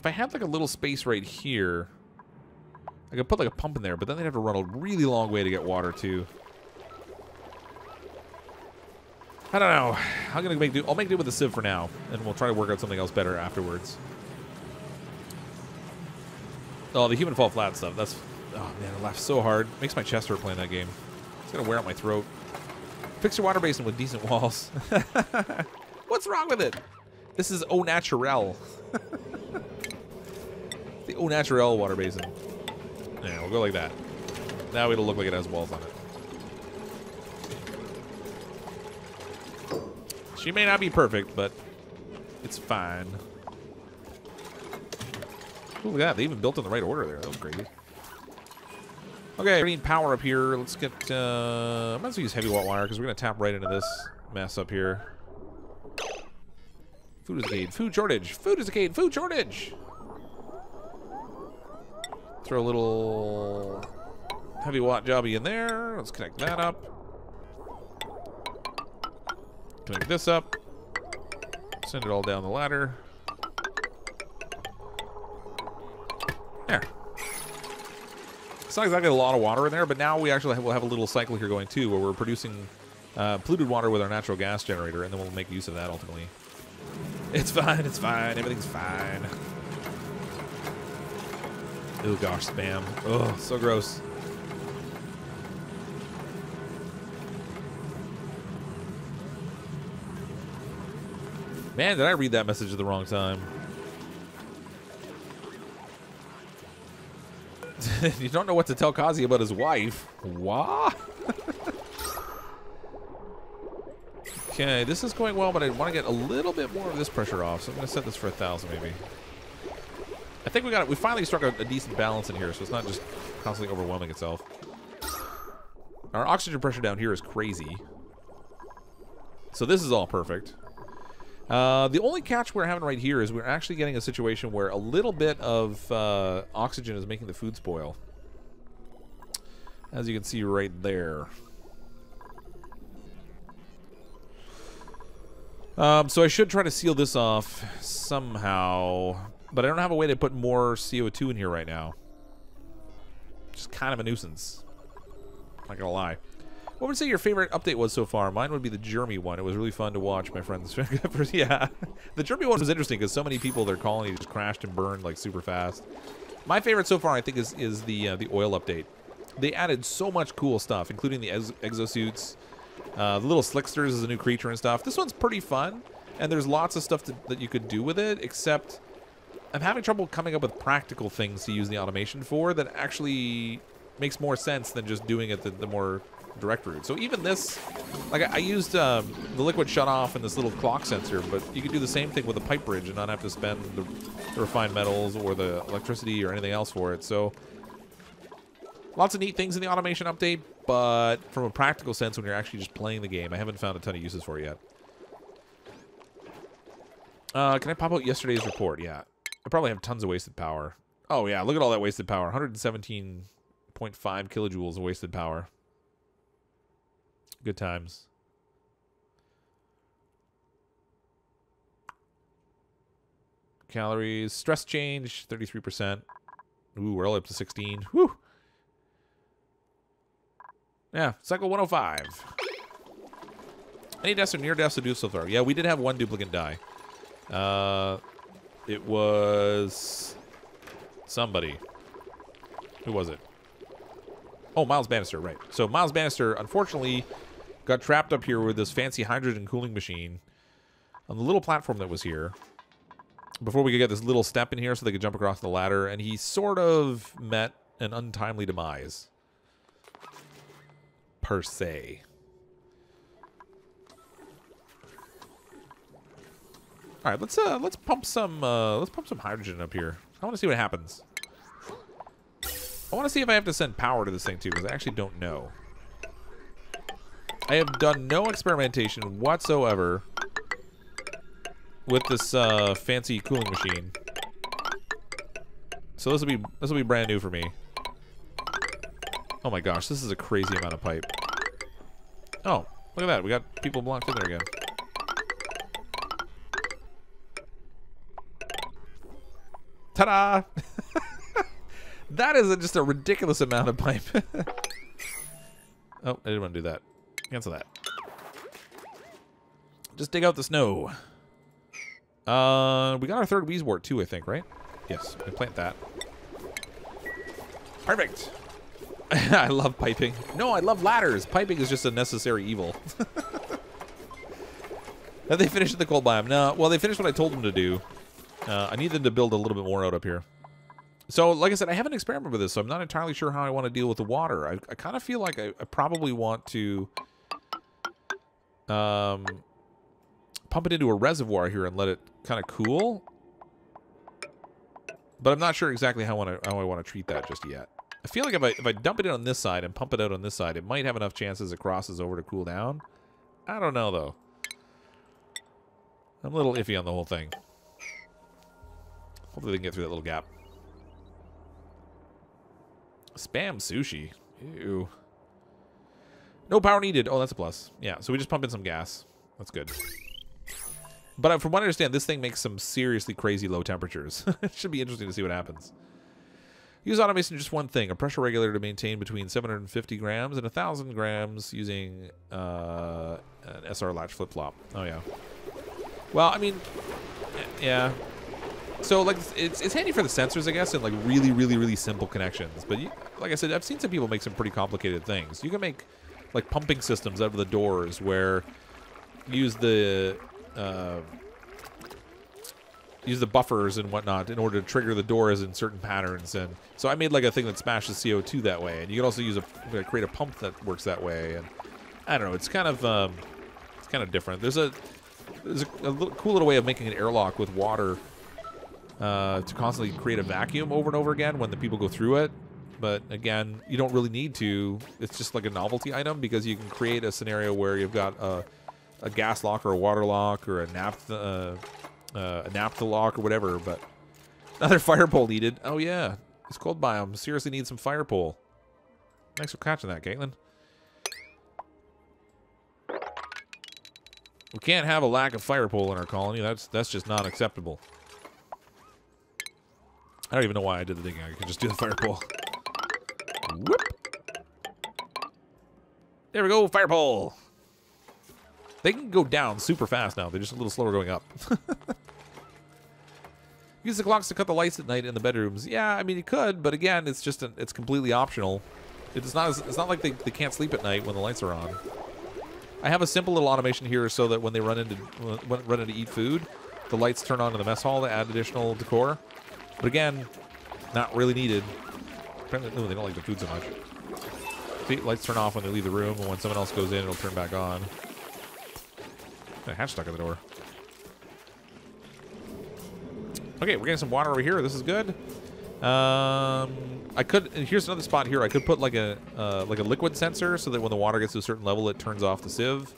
like a little space right here, I could put like a pump in there, but then they'd have to run a really long way to get water too. I don't know. I'm gonna make do. I'll make do with the sieve for now, and we'll try to work out something else better afterwards. Oh, the human fall flat stuff. That's, oh man, I laughed so hard. Makes my chest hurt playing that game. It's gonna wear out my throat. Fix your water basin with decent walls. What's wrong with it? This is au naturel. The au naturel water basin. Yeah, we'll go like that. Now it'll look like it has walls on it. She may not be perfect, but it's fine. Ooh, look at that. They even built in the right order there. That was crazy. Okay, we need power up here. Let's get... I might as well use heavy watt wire because we're going to tap right into this mess up here. Food is decayed. Food shortage. Food is decayed. Food shortage. Throw a little heavy watt jobby in there. Let's connect that up. Connect this up. Send it all down the ladder. There. It's not exactly a lot of water in there, but now we actually will have a little cycle here going too, where we're producing polluted water with our natural gas generator, and then we'll make use of that ultimately. It's fine, it's fine, everything's fine. Oh gosh, spam. Oh, so gross. Man, did I read that message at the wrong time. You don't know what to tell Kazi about his wife. What? Okay, this is going well, but I want to get a little bit more of this pressure off, so I'm going to set this for 1,000 maybe. I think we finally struck a decent balance in here, so it's not just constantly overwhelming itself. Our oxygen pressure down here is crazy. So this is all perfect. The only catch we're having right here is we're actually getting a situation where a little bit of oxygen is making the food spoil. As you can see right there. So I should try to seal this off somehow. But I don't have a way to put more CO2 in here right now. Just kind of a nuisance. Not gonna lie. What would you say your favorite update was so far? Mine would be the Jeremy one. It was really fun to watch, my friends. Yeah. The Jeremy one was interesting because so many people, their colony just crashed and burned like super fast. My favorite so far, I think, is the oil update. They added so much cool stuff, including the exosuits. The little slicksters is a new creature and stuff. This one's pretty fun, and there's lots of stuff that you could do with it, except I'm having trouble coming up with practical things to use the automation for that actually makes more sense than just doing it the more direct route. So even this, like I used the liquid shutoff and this little clock sensor, but you could do the same thing with a pipe bridge and not have to spend the refined metals or the electricity or anything else for it. So lots of neat things in the automation update, but from a practical sense, when you're actually just playing the game, I haven't found a ton of uses for it yet. Can I pop out yesterday's report? Yeah. I probably have tons of wasted power. Oh, yeah. Look at all that wasted power. 117.5 kilojoules of wasted power. Good times. Calories. Stress change, 33%. Ooh, we're all up to 16. Whew. Yeah, cycle 105. Any deaths or near deaths to do so far? Yeah, we did have one duplicate die. It was somebody. Who was it? Oh, Miles Bannister, right. So Miles Bannister, unfortunately, got trapped up here with this fancy hydrogen cooling machine on the little platform that was here before we could get this little step in here so they could jump across the ladder, and he sort of met an untimely demise. Per se. All right, let's pump some hydrogen up here. I want to see what happens. I want to see if I have to send power to this thing too, because I actually don't know. I have done no experimentation whatsoever with this fancy cooling machine. So this will be brand new for me. Oh my gosh, this is a crazy amount of pipe. Oh, look at that. We got people blocked in there again. Ta-da! That is just a ridiculous amount of pipe. Oh, I didn't want to do that. Cancel that. Just dig out the snow. We got our third Weezewort too, I think, right? Yes, we plant that. Perfect. I love piping. No, I love ladders. Piping is just a necessary evil. Have they finished the cold biome? No. Well, they finished what I told them to do. I need them to build a little bit more out up here. So, like I said, I haven't experimented with this, so I'm not entirely sure how I want to deal with the water. I kind of feel like I probably want to pump it into a reservoir here and let it kind of cool. But I'm not sure exactly how I want to treat that just yet. I feel like if I dump it in on this side and pump it out on this side, it might have enough chances it crosses over to cool down. I don't know, though. I'm a little iffy on the whole thing. Hopefully they can get through that little gap. Spam sushi. Ew. No power needed. Oh, that's a plus. Yeah, so we just pump in some gas. That's good. But from what I understand, this thing makes some seriously crazy low temperatures. It should be interesting to see what happens. Use automation just one thing. A pressure regulator to maintain between 750 grams and 1,000 grams using an SR latch flip-flop. Oh, yeah. Well, I mean, yeah. So, like, it's handy for the sensors, I guess, and, like, really, really, really simple connections. But, like I said, I've seen some people make some pretty complicated things. You can make, like, pumping systems out of the doors where you use the buffers and whatnot in order to trigger the doors in certain patterns. And so I made, like, a thing that smashes CO2 that way. And you can also use create a pump that works that way. And I don't know. It's kind of different. There's a cool little way of making an airlock with water to constantly create a vacuum over and over again when the people go through it. But again, you don't really need to. It's just like a novelty item because you can create a scenario where you've got a gas lock or a water lock or a naphtha lock or whatever. But another fire pole needed. Oh yeah, it's cold biome. Seriously need some fire pole. Thanks for catching that, Caitlin. We can't have a lack of fire pole in our colony. That's just not acceptable. I don't even know why I did the digging. I could just do the fire pole. Whoop. There we go, fire pole. They can go down super fast now. They're just a little slower going up. Use the clocks to cut the lights at night in the bedrooms. Yeah, I mean you could, but again, it's just it's completely optional. It's not like they can't sleep at night when the lights are on. I have a simple little automation here so that when they run in to eat food, the lights turn on in the mess hall to add additional decor. But again, not really needed. Apparently, no, they don't like the food so much. See, lights turn off when they leave the room, and when someone else goes in, it'll turn back on. Got a hatch stuck in the door. Okay, we're getting some water over here. This is good. I could. Here's another spot here. I could put like a liquid sensor so that when the water gets to a certain level, it turns off the sieve.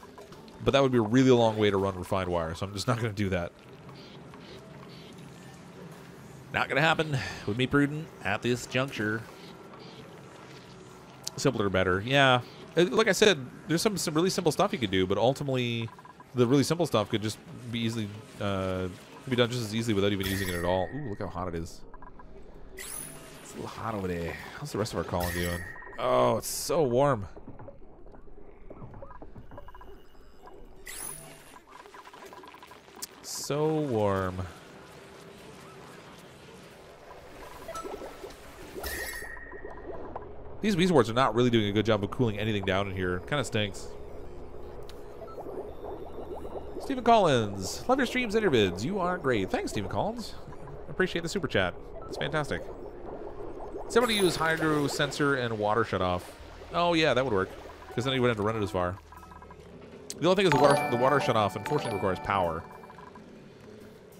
But that would be a really long way to run refined wire, so I'm just not going to do that. Not going to happen. Would be prudent at this juncture. Simpler, better. Yeah. Like I said, there's some really simple stuff you could do, but ultimately, the really simple stuff could just be easily be done just as easily without even using it at all. Ooh, look how hot it is. It's a little hot over there. How's the rest of our colony doing? Oh, it's so warm. So warm. These weezwards are not really doing a good job of cooling anything down in here. Kind of stinks. Stephen Collins. Love your streams and your vids. You are great. Thanks, Stephen Collins. Appreciate the super chat. It's fantastic. Somebody use hydro sensor and water shut off. Oh, yeah, that would work. Because then you wouldn't have to run it as far. The only thing is the water shut off unfortunately requires power.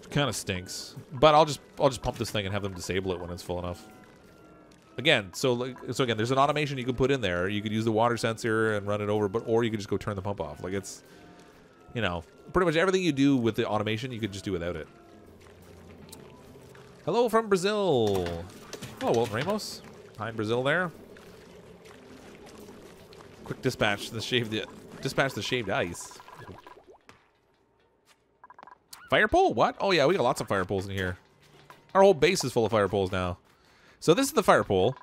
Which kind of stinks. But I'll just pump this thing and have them disable it when it's full enough. Again, so again, there's an automation you can put in there. You could use the water sensor and run it over, or you could just go turn the pump off. Like it's, you know, pretty much everything you do with the automation, you could just do without it. Hello from Brazil. Hello, Walton Ramos. Hi in Brazil there. Quick dispatch the shaved ice. Fire pole? What? Oh yeah, we got lots of fire poles in here. Our whole base is full of fire poles now. So this is the fire pole.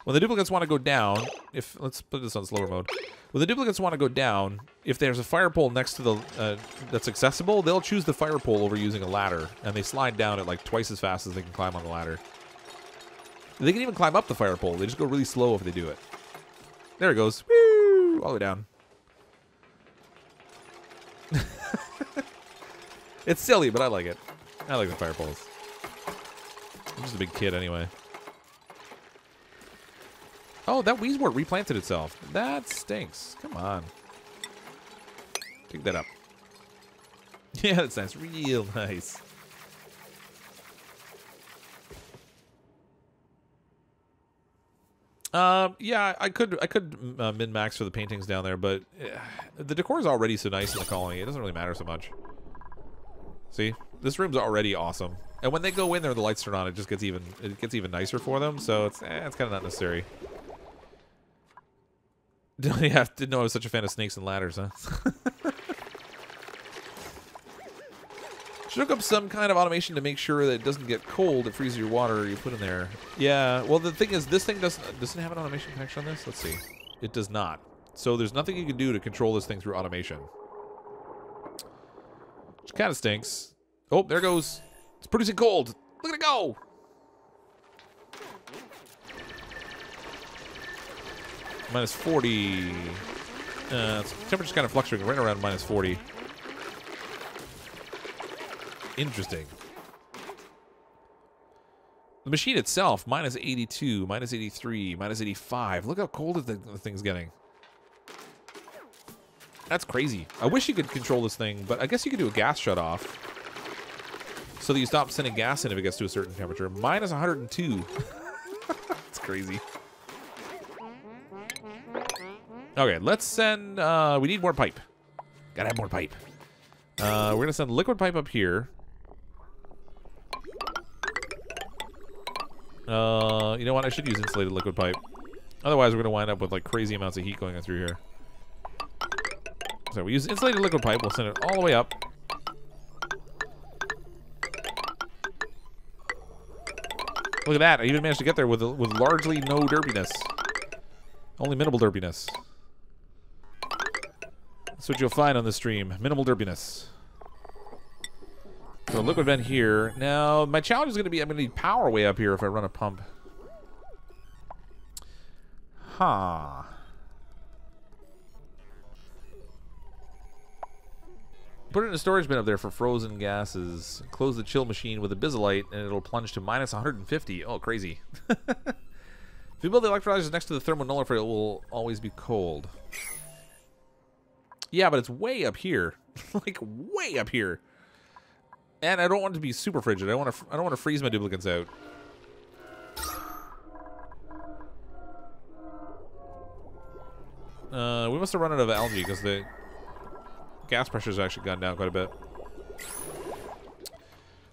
When the duplicates want to go down, let's put this on slower mode. When the duplicates want to go down, if there's a fire pole next to the that's accessible, they'll choose the fire pole over using a ladder, and they slide down at like twice as fast as they can climb on the ladder. They can even climb up the fire pole. They just go really slow if they do it. There it goes. Woo! All the way down. It's silly, but I like it. I like the fire poles. I'm just a big kid anyway. Oh, that weezwort replanted itself. That stinks. Come on. Pick that up. Yeah, that's nice. Real nice. Yeah, I could min-max for the paintings down there, but the decor is already so nice in the colony. It doesn't really matter so much. See? This room's already awesome. And when they go in there, the lights turn on. It just gets even nicer for them. So it's kind of not necessary. Yeah, didn't know I was such a fan of snakes and ladders, huh? Should hook up some kind of automation to make sure that it doesn't get cold. It freezes your water you put in there. Yeah. Well, the thing is, this thing doesn't have an automation connection on this. Let's see. It does not. So there's nothing you can do to control this thing through automation. Which kind of stinks. Oh, there it goes. It's producing cold. Look at it go. Minus 40. Temperature's kind of fluctuating right around minus 40. Interesting. The machine itself, minus 82, minus 83, minus 85. Look how cold the thing's getting. That's crazy. I wish you could control this thing, but I guess you could do a gas shut-off so that you stop sending gas in if it gets to a certain temperature. Minus 102. That's crazy. Okay, let's send... we need more pipe. Gotta have more pipe. We're gonna send liquid pipe up here. You know what? I should use insulated liquid pipe. Otherwise, we're gonna wind up with like crazy amounts of heat going through here. So we use insulated liquid pipe. We'll send it all the way up. Look at that! I even managed to get there with largely no derpiness. Only minimal derpiness. That's what you'll find on the stream. Minimal derpiness. So liquid vent here. Now, my challenge is going to be I'm going to need power way up here if I run a pump. Huh. Put it in a storage bin up there for frozen gases. Close the chill machine with a bizolite and it'll plunge to minus 150. Oh, crazy. If you build the electrolyzers next to the thermal nullifier, it will always be cold. Yeah, but it's way up here. Like, way up here. And I don't want it to be super frigid. I don't want to freeze my duplicates out. We must have run out of algae because the gas pressure's actually gone down quite a bit.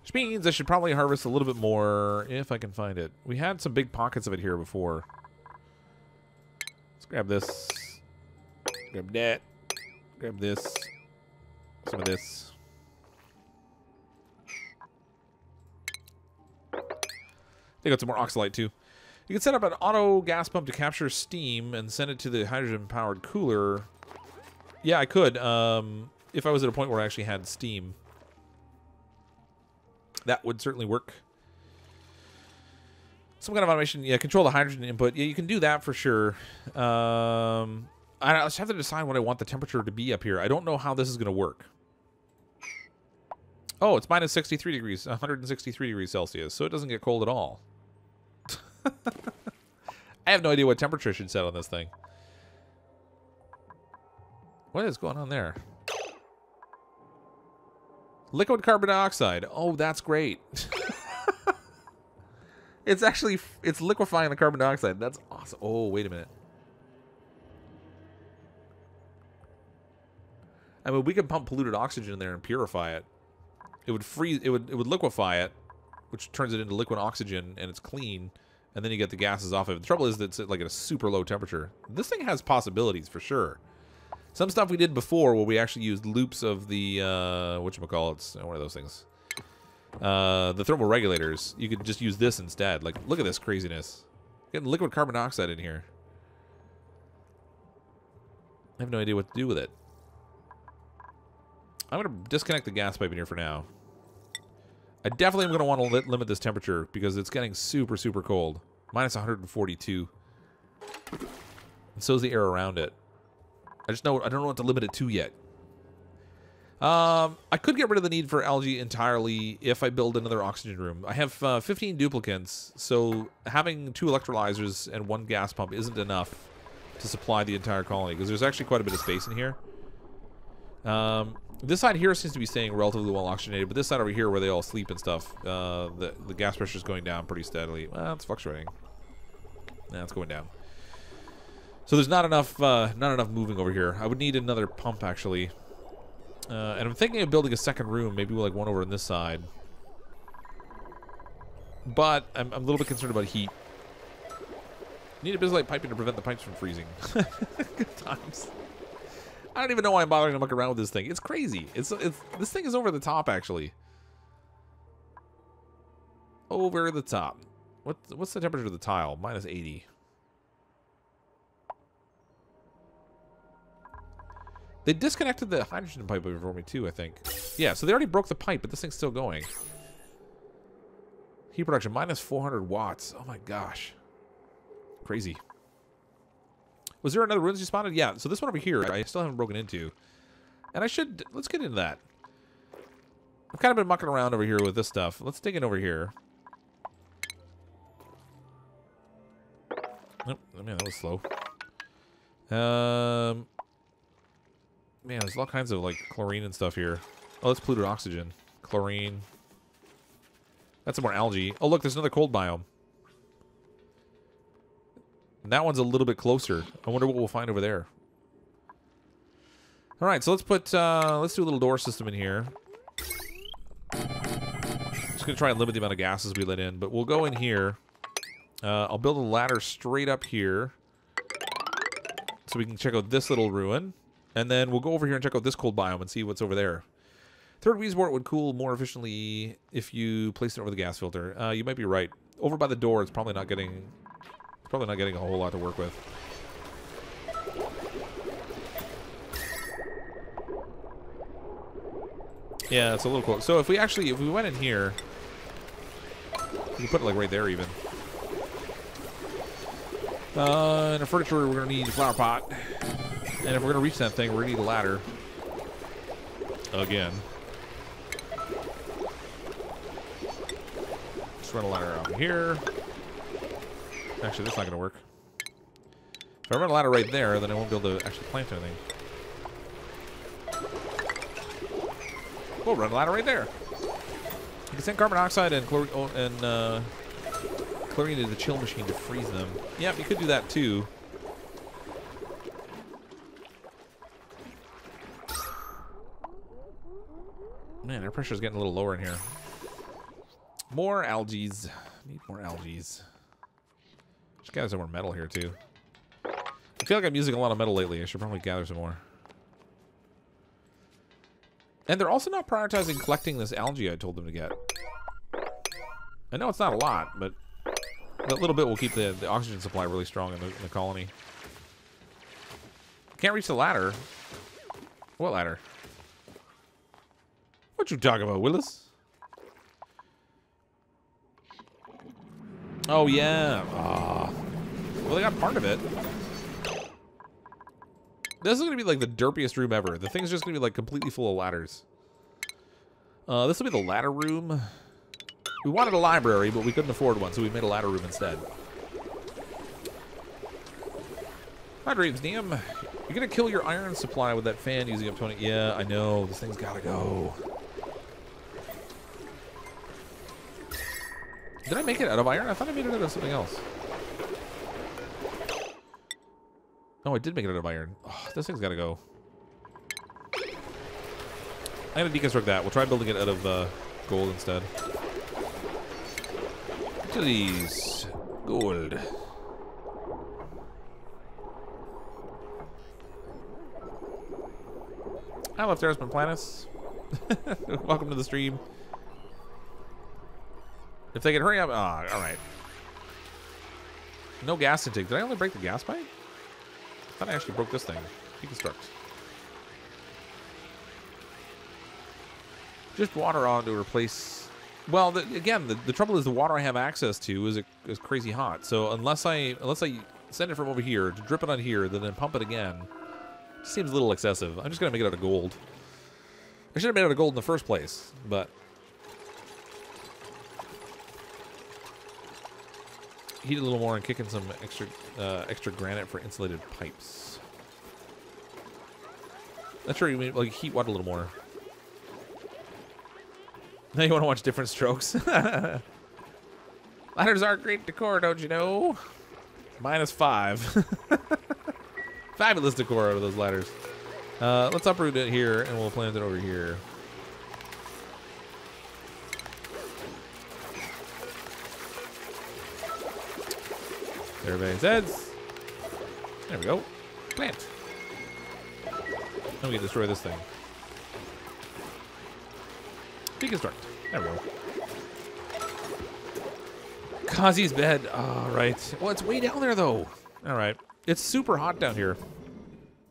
Which means I should probably harvest a little bit more if I can find it. We had some big pockets of it here before. Let's grab this. Grab that. Grab this. Some of this. They got some more oxalite too. You can set up an auto gas pump to capture steam and send it to the hydrogen-powered cooler. Yeah, I could. If I was at a point where I actually had steam. That would certainly work. Some kind of automation. Yeah, control the hydrogen input. Yeah, you can do that for sure. I just have to decide what I want the temperature to be up here. I don't know how this is going to work. Oh, it's minus 63 degrees, 163 degrees Celsius, so it doesn't get cold at all. I have no idea what temperature I should set on this thing. What is going on there? Liquid carbon dioxide. Oh, that's great. It's actually, it's liquefying the carbon dioxide. That's awesome. Oh, wait a minute. I mean, we could pump polluted oxygen in there and purify it. It would freeze, it would liquefy it, which turns it into liquid oxygen, and it's clean, and then you get the gases off of it. The trouble is that it's like at a super low temperature. This thing has possibilities for sure. Some stuff we did before where we actually used loops of the, whatchamacallits, one of those things. The thermal regulators. You could just use this instead. Like, look at this craziness. Getting liquid carbon dioxide in here. I have no idea what to do with it. I'm going to disconnect the gas pipe in here for now. I definitely am going to want to limit this temperature because it's getting super, super cold. Minus 142. And so is the air around it. I don't know what to limit it to yet. I could get rid of the need for algae entirely if I build another oxygen room. I have 15 duplicates, so having 2 electrolyzers and 1 gas pump isn't enough to supply the entire colony because there's actually quite a bit of space in here. This side here seems to be staying relatively well oxygenated, but this side over here where they all sleep and stuff, the gas pressure is going down pretty steadily. Well, it's fluctuating. Nah, it's going down. So there's not enough moving over here. I would need another pump actually, and I'm thinking of building a second room, maybe like one over on this side. But I'm a little bit concerned about heat. Need a bizolite piping to prevent the pipes from freezing. Good times. I don't even know why I'm bothering to muck around with this thing. It's crazy. This thing is over the top, actually. Over the top. What's the temperature of the tile? Minus 80. They disconnected the hydrogen pipe over for me too, I think. Yeah, so they already broke the pipe, but this thing's still going. Heat production, minus 400 watts. Oh my gosh. Crazy. Was there another ruins you spotted? Yeah, so this one over here, I still haven't broken into. And I should, let's get into that. I've kind of been mucking around over here with this stuff. Let's dig in over here. Oh, man, that was slow. Man, there's all kinds of, like, chlorine and stuff here. Oh, that's polluted oxygen. Chlorine. That's some more algae. Oh, look, there's another cold biome. And that one's a little bit closer. I wonder what we'll find over there. All right, so let's put let's do a little door system in here. Just gonna try and limit the amount of gases we let in, but we'll go in here. I'll build a ladder straight up here, so we can check out this little ruin, and then we'll go over here and check out this cold biome and see what's over there. Third Weezebort would cool more efficiently if you placed it over the gas filter. You might be right. Over by the door, it's probably not getting a whole lot to work with. Yeah, it's a little close. So if we went in here, we can put it like right there even. In a furniture, we're gonna need a flower pot, and if we're gonna reach that thing, we're gonna need a ladder. Again. Just run a ladder out here. Actually, that's not gonna work. If I run a ladder right there, then I won't be able to actually plant anything. We'll run a ladder right there. You can send carbon dioxide and chlorine into the chill machine to freeze them. Yeah, you could do that too. Man, air pressure's getting a little lower in here. More algaes. Need more algaes. Should gather some more metal here too. I feel like I'm using a lot of metal lately. I should probably gather some more. And they're also not prioritizing collecting this algae I told them to get. I know it's not a lot, but that little bit will keep the oxygen supply really strong in the colony. Can't reach the ladder. What ladder? What you talking about, Willis? Oh, yeah. Well, they got part of it. This is going to be like the derpiest room ever. The thing's just going to be like completely full of ladders. This will be the ladder room. We wanted a library, but we couldn't afford one, so we made a ladder room instead. Hi, Dreams, Neum. You're going to kill your iron supply with that fan using up 20... Yeah, I know. This thing's got to go. Did I make it out of iron? I thought I made it out of something else. Oh, I did make it out of iron. Oh, this thing's got to go. I'm going to deconstruct that. We'll try building it out of gold instead. Utilities. Gold. Hi, Left Airsman Planets. Welcome to the stream. If they can hurry up. Ah, alright. No gas intake. Did I only break the gas pipe? I thought I actually broke this thing. Deconstruct. Just water on to replace... Well, again, the trouble is the water I have access to is crazy hot. So unless I send it from over here, to drip it on here, then pump it again, it just seems a little excessive. I'm just going to make it out of gold. I should have made it out of gold in the first place, but... Heat a little more and kick in some extra granite for insulated pipes. Not sure you mean like heat what a little more. Now you want to watch different strokes. Ladders are great decor, don't you know? -5. Fabulous decor out of those ladders. Let's uproot it here and we'll plant it over here. Everybody says. There we go. Plant. Then we can destroy this thing. Deconstruct. There we go. Kazi's bed. All right. Well, it's way down there, though. All right. It's super hot down here.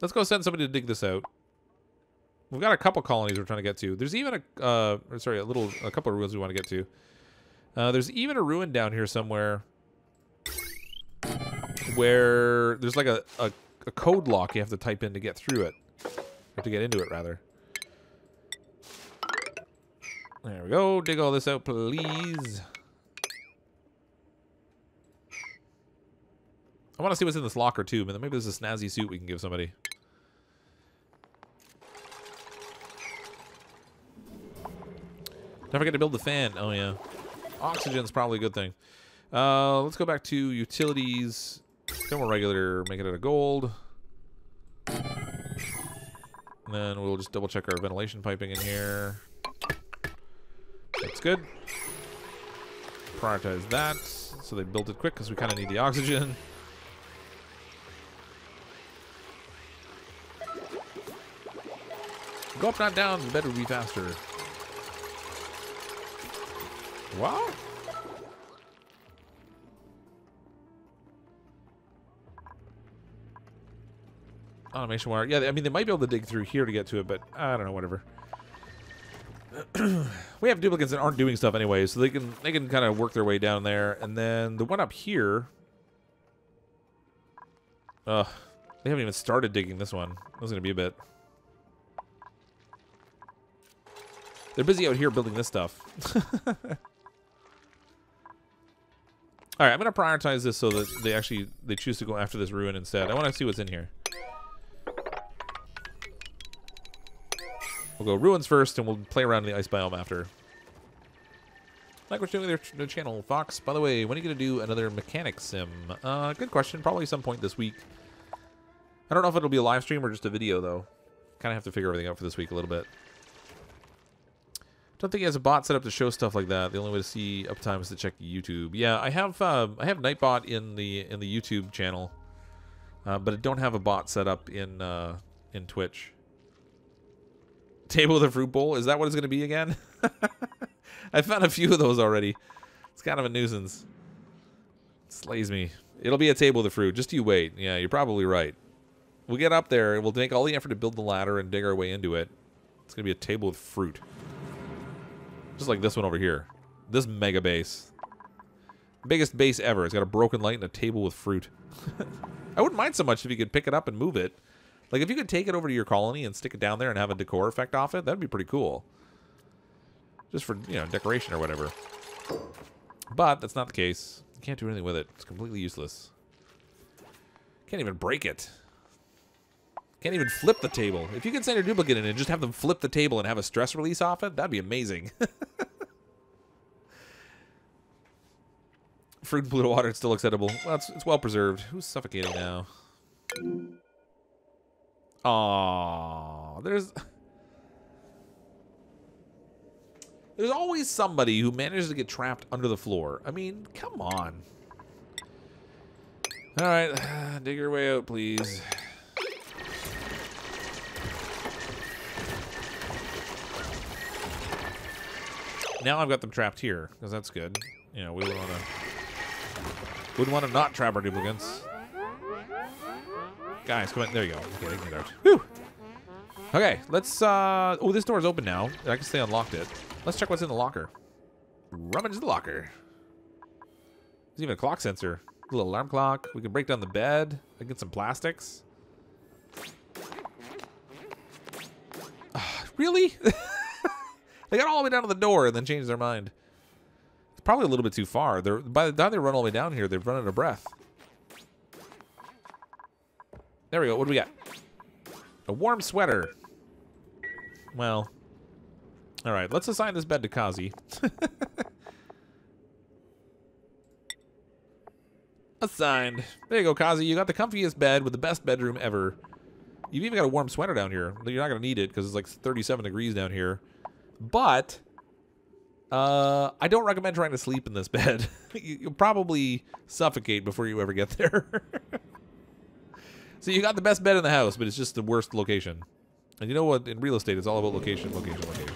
Let's go send somebody to dig this out. We've got a couple colonies we're trying to get to. There's even a couple of ruins we want to get to. There's even a ruin down here somewhere where there's like a code lock you have to type in to get through it. Or to get into it, rather. There we go. Dig all this out, please. I want to see what's in this locker, too. But maybe there's a snazzy suit we can give somebody. Don't forget to build the fan. Oh, yeah. Oxygen's probably a good thing. Let's go back to utilities. Thermal regulator. Make it out of gold. And then we'll just double check our ventilation piping in here. That's good. Prioritize that. So they built it quick because we kind of need the oxygen. Go up, not down. The bed would be faster. Wow. Automation wire. Yeah, I mean, they might be able to dig through here to get to it, but I don't know, whatever. We have duplicates that aren't doing stuff anyway, so they can kind of work their way down there. And then the one up here, they haven't even started digging this one. That was gonna be a bit. They're busy out here building this stuff. All right, I'm gonna prioritize this so that they choose to go after this ruin instead. I want to see what's in here. We'll go ruins first, and we'll play around in the ice biome after. Like we're doing with their channel, Fox. By the way, when are you going to do another mechanic sim? Good question. Probably some point this week. I don't know if it'll be a live stream or just a video, though. Kind of have to figure everything out for this week a little bit. Don't think he has a bot set up to show stuff like that. The only way to see uptime is to check YouTube. Yeah, I have Nightbot in the YouTube channel, but I don't have a bot set up in Twitch. Table with a fruit bowl? Is that what it's going to be again? I found a few of those already. It's kind of a nuisance. It slays me. It'll be a table with a fruit. Just you wait. Yeah, you're probably right. We'll get up there and we'll make all the effort to build the ladder and dig our way into it. It's going to be a table with fruit. Just like this one over here. This mega base. Biggest base ever. It's got a broken light and a table with fruit. I wouldn't mind so much if you could pick it up and move it. Like, if you could take it over to your colony and stick it down there and have a decor effect off it, that'd be pretty cool. Just for, you know, decoration or whatever. But that's not the case. You can't do anything with it. It's completely useless. Can't even break it. Can't even flip the table. If you could send your duplicate in and just have them flip the table and have a stress release off it, that'd be amazing. Fruit and polluted water, it's still acceptable. Well, it's well preserved. Who's suffocating now? Aww, there's always somebody who manages to get trapped under the floor. I mean, come on. All right, dig your way out, please. Now I've got them trapped here, because that's good. You know, we wouldn't want to not trap our duplicates. Guys, come on. There you go. Okay, they can get out. Whew. Okay, let's, oh, this door's open now. I guess they unlocked it. Let's check what's in the locker. Rummage the locker. There's even a clock sensor. A little alarm clock. We can break down the bed. I can get some plastics. Really? They got all the way down to the door and then changed their mind. It's probably a little bit too far. By the time they run all the way down here, they've run out of breath. There we go. What do we got? A warm sweater. Well. Alright, let's assign this bed to Kazi. Assigned. There you go, Kazi. You got the comfiest bed with the best bedroom ever. You've even got a warm sweater down here. You're not going to need it because it's like 37 degrees down here. But I don't recommend trying to sleep in this bed. You'll probably suffocate before you ever get there. So you got the best bed in the house, but it's just the worst location. And you know what? In real estate, it's all about location, location, location.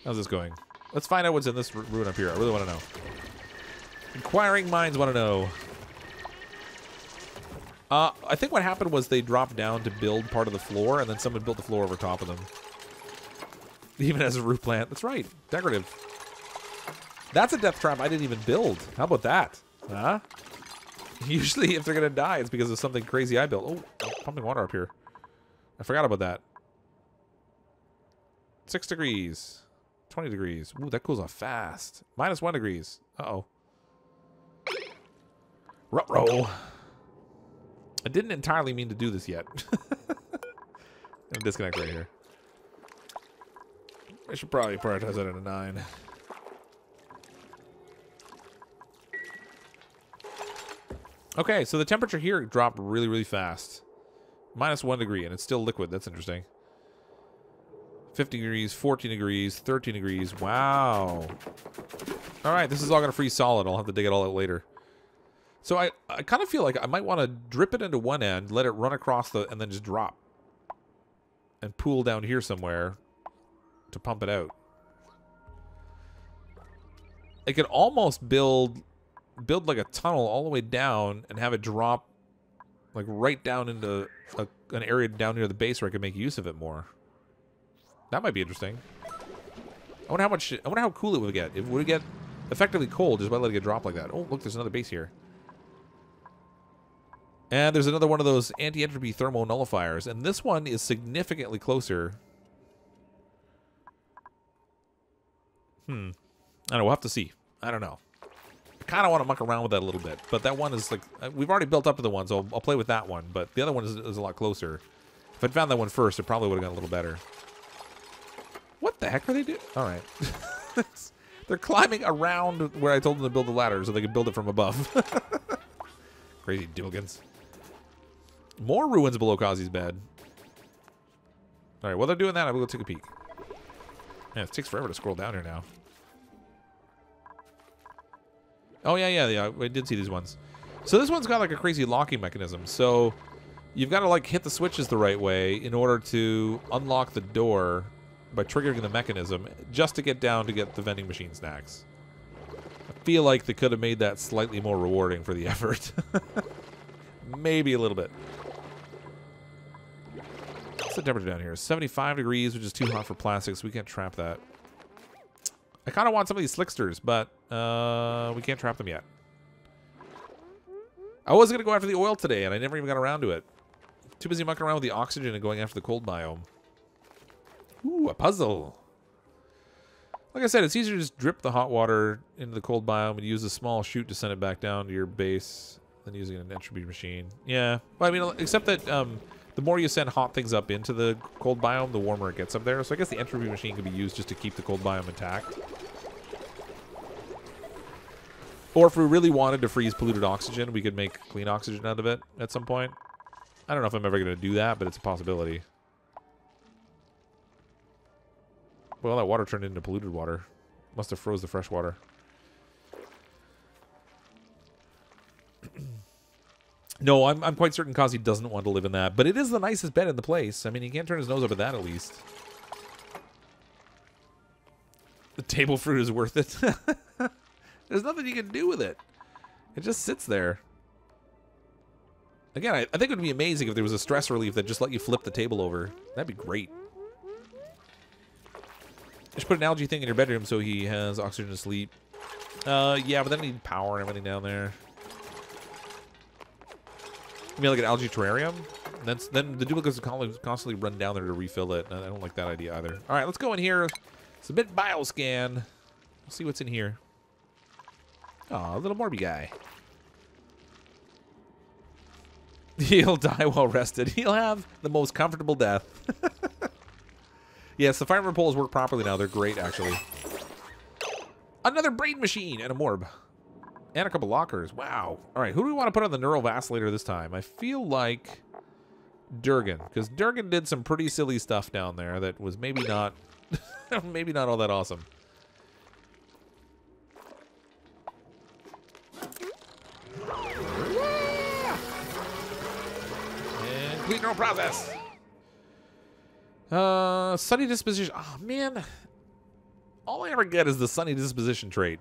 How's this going? Let's find out what's in this ruin up here. I really want to know. Inquiring minds want to know. I think what happened was they dropped down to build part of the floor, and then someone built the floor over top of them. Even as a roof plant. That's right. Decorative. That's a death trap I didn't even build. How about that? Huh? Usually if they're going to die, it's because of something crazy I built. Oh, pumping water up here. I forgot about that. 6 degrees. 20 degrees. Ooh, that cools off fast. -1 degrees. Uh-oh. Ruh-roh. I didn't entirely mean to do this yet. I'm disconnect right here. I should probably prioritize that at a 9. Okay, so the temperature here dropped really, really fast. -1 degree, and it's still liquid. That's interesting. 50 degrees, 14 degrees, 13 degrees. Wow. All right, this is all going to freeze solid. I'll have to dig it all out later. So I kind of feel like I might want to drip it into one end, let it run across the, and then just drop. And pool down here somewhere to pump it out. It could almost build like a tunnel all the way down and have it drop like right down into an area down near the base where I could make use of it more. That might be interesting. I wonder how cool it would get. Would it get effectively cold just by letting it drop like that? Oh, look, there's another base here. And there's another one of those anti-entropy thermal nullifiers, and this one is significantly closer. I don't know, we'll have to see. I don't know. I kind of want to muck around with that a little bit, but that one is like, we've already built up to the one, so I'll play with that one, but the other one is a lot closer. If I'd found that one first, it probably would have gone a little better. What the heck are they doing? All right. They're climbing around where I told them to build the ladder so they can build it from above. Crazy Dugans. More ruins below Kazi's bed. All right, while they're doing that, I'm going to go take a peek. Yeah, it takes forever to scroll down here now. Oh, yeah. I did see these ones. So this one's got like a crazy locking mechanism. So you've got to like hit the switches the right way in order to unlock the door by triggering the mechanism just to get down to get the vending machine snacks. I feel like they could have made that slightly more rewarding for the effort. Maybe a little bit. What's the temperature down here? 75 degrees, which is too hot for plastics. We can't trap that. I kind of want some of these slicksters, but we can't trap them yet. I was going to go after the oil today, and I never even got around to it. Too busy mucking around with the oxygen and going after the cold biome. Ooh, a puzzle. Like I said, it's easier to just drip the hot water into the cold biome and use a small chute to send it back down to your base than using an entropy machine. Yeah. Well, I mean, except that the more you send hot things up into the cold biome, the warmer it gets up there. So I guess the entropy machine could be used just to keep the cold biome intact. Or if we really wanted to freeze polluted oxygen, we could make clean oxygen out of it at some point. I don't know if I'm ever going to do that, but it's a possibility. Well, that water turned into polluted water. Must have froze the fresh water. No, I'm quite certain Kazi doesn't want to live in that. But it is the nicest bed in the place. I mean, he can't turn his nose up at that, at least. The table fruit is worth it. There's nothing you can do with it. It just sits there. Again, I think it would be amazing if there was a stress relief that just let you flip the table over. That'd be great. Just put an algae thing in your bedroom so he has oxygen to sleep. Yeah, but then we need power and everything down there. You mean like an algae terrarium? Then the duplicates constantly run down there to refill it. I don't like that idea either. All right, let's go in here. Submit bioscan. Let's see what's in here. Aw, a little Morby guy. He'll die well rested. He'll have the most comfortable death. Yes, the fireman poles work properly now. They're great, actually. Another brain machine and a morb. And a couple lockers. Wow. All right, who do we want to put on the neural vacillator this time? I feel like Durgan, because Durgan did some pretty silly stuff down there that was maybe not, maybe not all that awesome. And complete neural process. Sunny disposition. Oh man, all I ever get is the sunny disposition trait.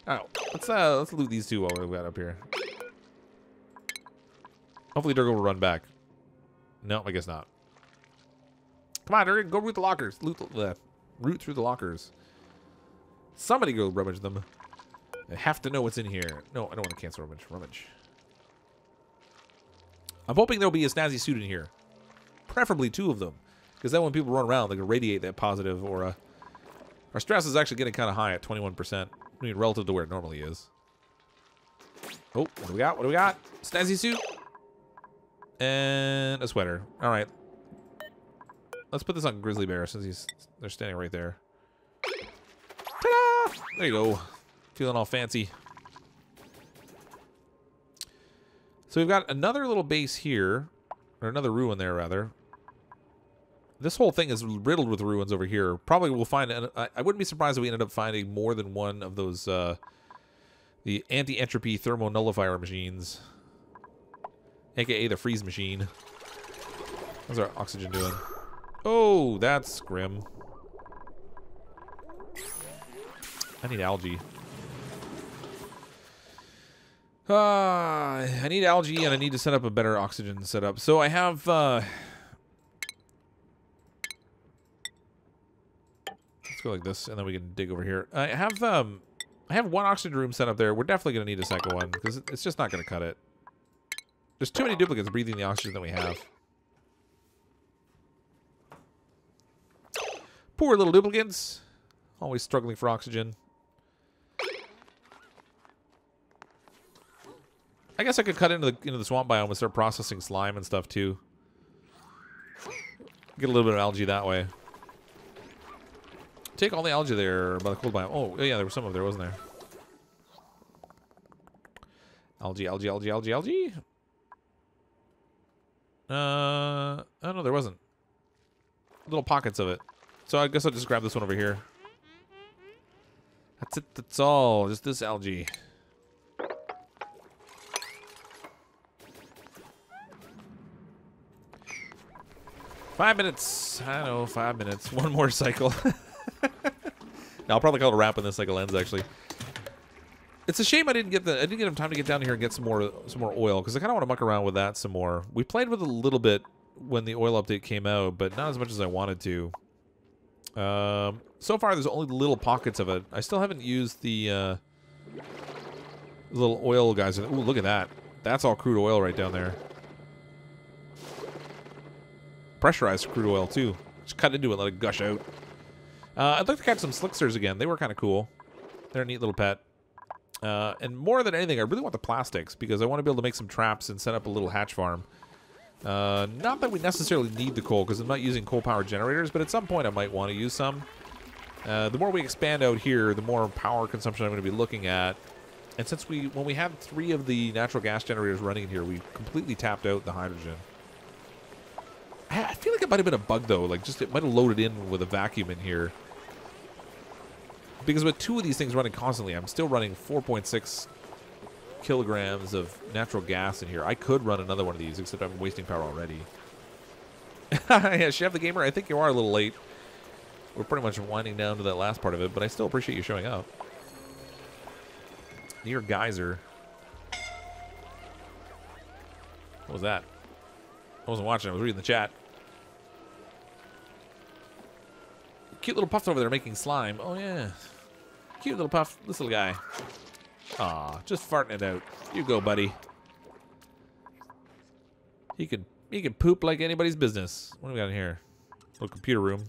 Oh, let's loot these two while we've got up here. Hopefully Durgan will run back. No, I guess not. Come on, Durgan, go root the lockers. Root through the lockers. Somebody go rummage them. I have to know what's in here. No, I don't want to cancel rummage. Rummage. I'm hoping there'll be a snazzy suit in here. Preferably two of them. Because then when people run around, they can radiate that positive aura. Our stress is actually getting kind of high at 21%. I mean, relative to where it normally is. Oh, what do we got? What do we got? Snazzy suit. And a sweater. All right. Let's put this on Grizzly Bear since they're standing right there. Ta-da! There you go. Feeling all fancy. So we've got another little base here, or another ruin there, rather. This whole thing is riddled with ruins over here. Probably we'll find... I wouldn't be surprised if we ended up finding more than one of those, the anti-entropy thermo nullifier machines. AKA the freeze machine. How's our oxygen doing? Oh, that's grim. I need algae. I need algae, and I need to set up a better oxygen setup. So I have... let's go like this, and then we can dig over here. I have one oxygen room set up there. We're definitely going to need a second one, because it's just not going to cut it. There's too many duplicates breathing the oxygen that we have. Poor little duplicates. Always struggling for oxygen. I guess I could cut into the swamp biome and start processing slime and stuff too. Get a little bit of algae that way. Take all the algae there by the cold biome. Oh, yeah, there was some of there, wasn't there? Algae, algae, algae, algae, algae. Oh no, there wasn't. Little pockets of it. So I guess I'll just grab this one over here. That's it. That's all. Just this algae. Five minutes. I know, 5 minutes. One more cycle. I'll probably call it a wrap when this cycle ends. Actually, it's a shame I didn't get him time to get down here and get some more oil, because I kind of want to muck around with that some more. We played with it a little bit when the oil update came out, but not as much as I wanted to. So far, there's only little pockets of it. I still haven't used the little oil guys. Ooh, look at that. That's all crude oil right down there. Pressurized crude oil, too. Just cut into it, let it gush out. I'd like to catch some slicksters again. They were kind of cool. They're a neat little pet. And more than anything, I really want the plastics, because I want to be able to make some traps and set up a little hatch farm. Not that we necessarily need the coal, because I'm not using coal-powered generators, but at some point I might want to use some. The more we expand out here, the more power consumption I'm going to be looking at. And since when we had 3 of the natural gas generators running in here, we completely tapped out the hydrogen. I feel like it might have been a bug, though. Like, just it might have loaded in with a vacuum in here. Because with 2 of these things running constantly, I'm still running 4.6 kilograms of natural gas in here. I could run another one of these, except I'm wasting power already. Yeah, Chef the Gamer, I think you are a little late. We're pretty much winding down to that last part of it, but I still appreciate you showing up. Near Geyser. What was that? I wasn't watching, I was reading the chat. Cute little puffs over there making slime. Oh, yeah. Cute little puff. This little guy. Aw, just farting it out. You go, buddy. He can poop like anybody's business. What do we got in here? Little computer room.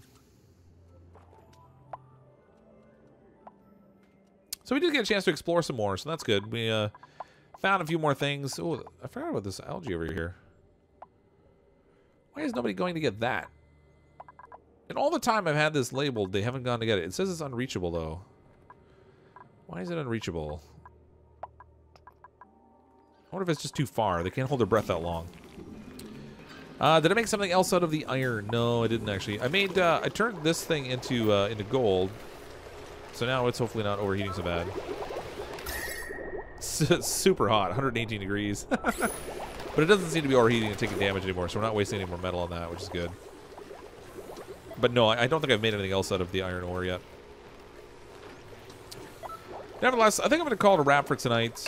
So we did get a chance to explore some more, so that's good. We found a few more things. Oh, I forgot about this algae over here. Why is nobody going to get that? And all the time I've had this labeled, they haven't gone to get it. It says it's unreachable, though. Why is it unreachable? I wonder if it's just too far. They can't hold their breath that long. Did I make something else out of the iron? No, I didn't actually. I turned this thing into gold. So now it's hopefully not overheating so bad. It's super hot, 118 degrees. But it doesn't seem to be overheating and taking damage anymore, so we're not wasting any more metal on that, which is good. But no, I don't think I've made anything else out of the iron ore yet. Nevertheless, I think I'm going to call it a wrap for tonight.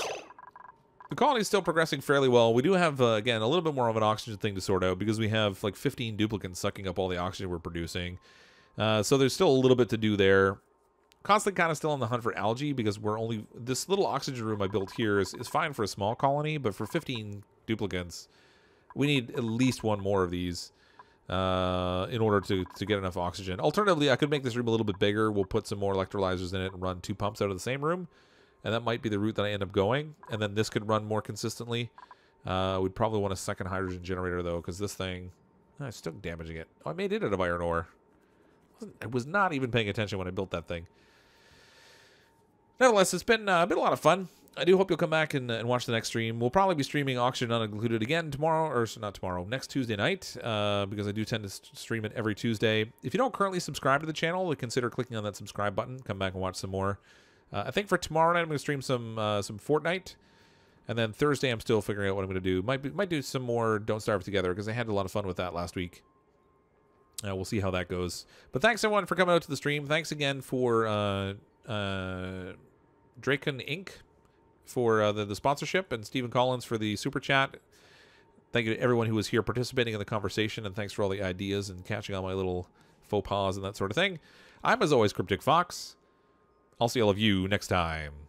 The colony is still progressing fairly well. We do have, again, a little bit more of an oxygen thing to sort out, because we have like 15 duplicates sucking up all the oxygen we're producing. So there's still a little bit to do there. Constantly kind of still on the hunt for algae, because this little oxygen room I built here is fine for a small colony, but for 15 duplicates, we need at least one more of these in order to get enough oxygen. Alternatively, I could make this room a little bit bigger. We'll put some more electrolyzers in it and run 2 pumps out of the same room, and that might be the route that I end up going. And then this could run more consistently. We'd probably want a second hydrogen generator, though, because this thing, it's still damaging it. Oh, I made it out of iron ore. I was not even paying attention when I built that thing. Nevertheless, it's been a lot of fun. I do hope you'll come back and watch the next stream. We'll probably be streaming Oxygen Not Included again tomorrow, or not tomorrow, next Tuesday night, because I do tend to stream it every Tuesday. If you don't currently subscribe to the channel, consider clicking on that subscribe button. Come back and watch some more. I think for tomorrow night I'm going to stream some Fortnite, and then Thursday I'm still figuring out what I'm going to do. Might do some more Don't Starve Together, because I had a lot of fun with that last week. We'll see how that goes. But thanks everyone for coming out to the stream. Thanks again for Draken Inc. for the sponsorship, and Stephen Collins for the super chat. Thank you to everyone who was here participating in the conversation, and thanks for all the ideas and catching all my little faux pas and that sort of thing. I'm, as always, CrypticFox. I'll see all of you next time.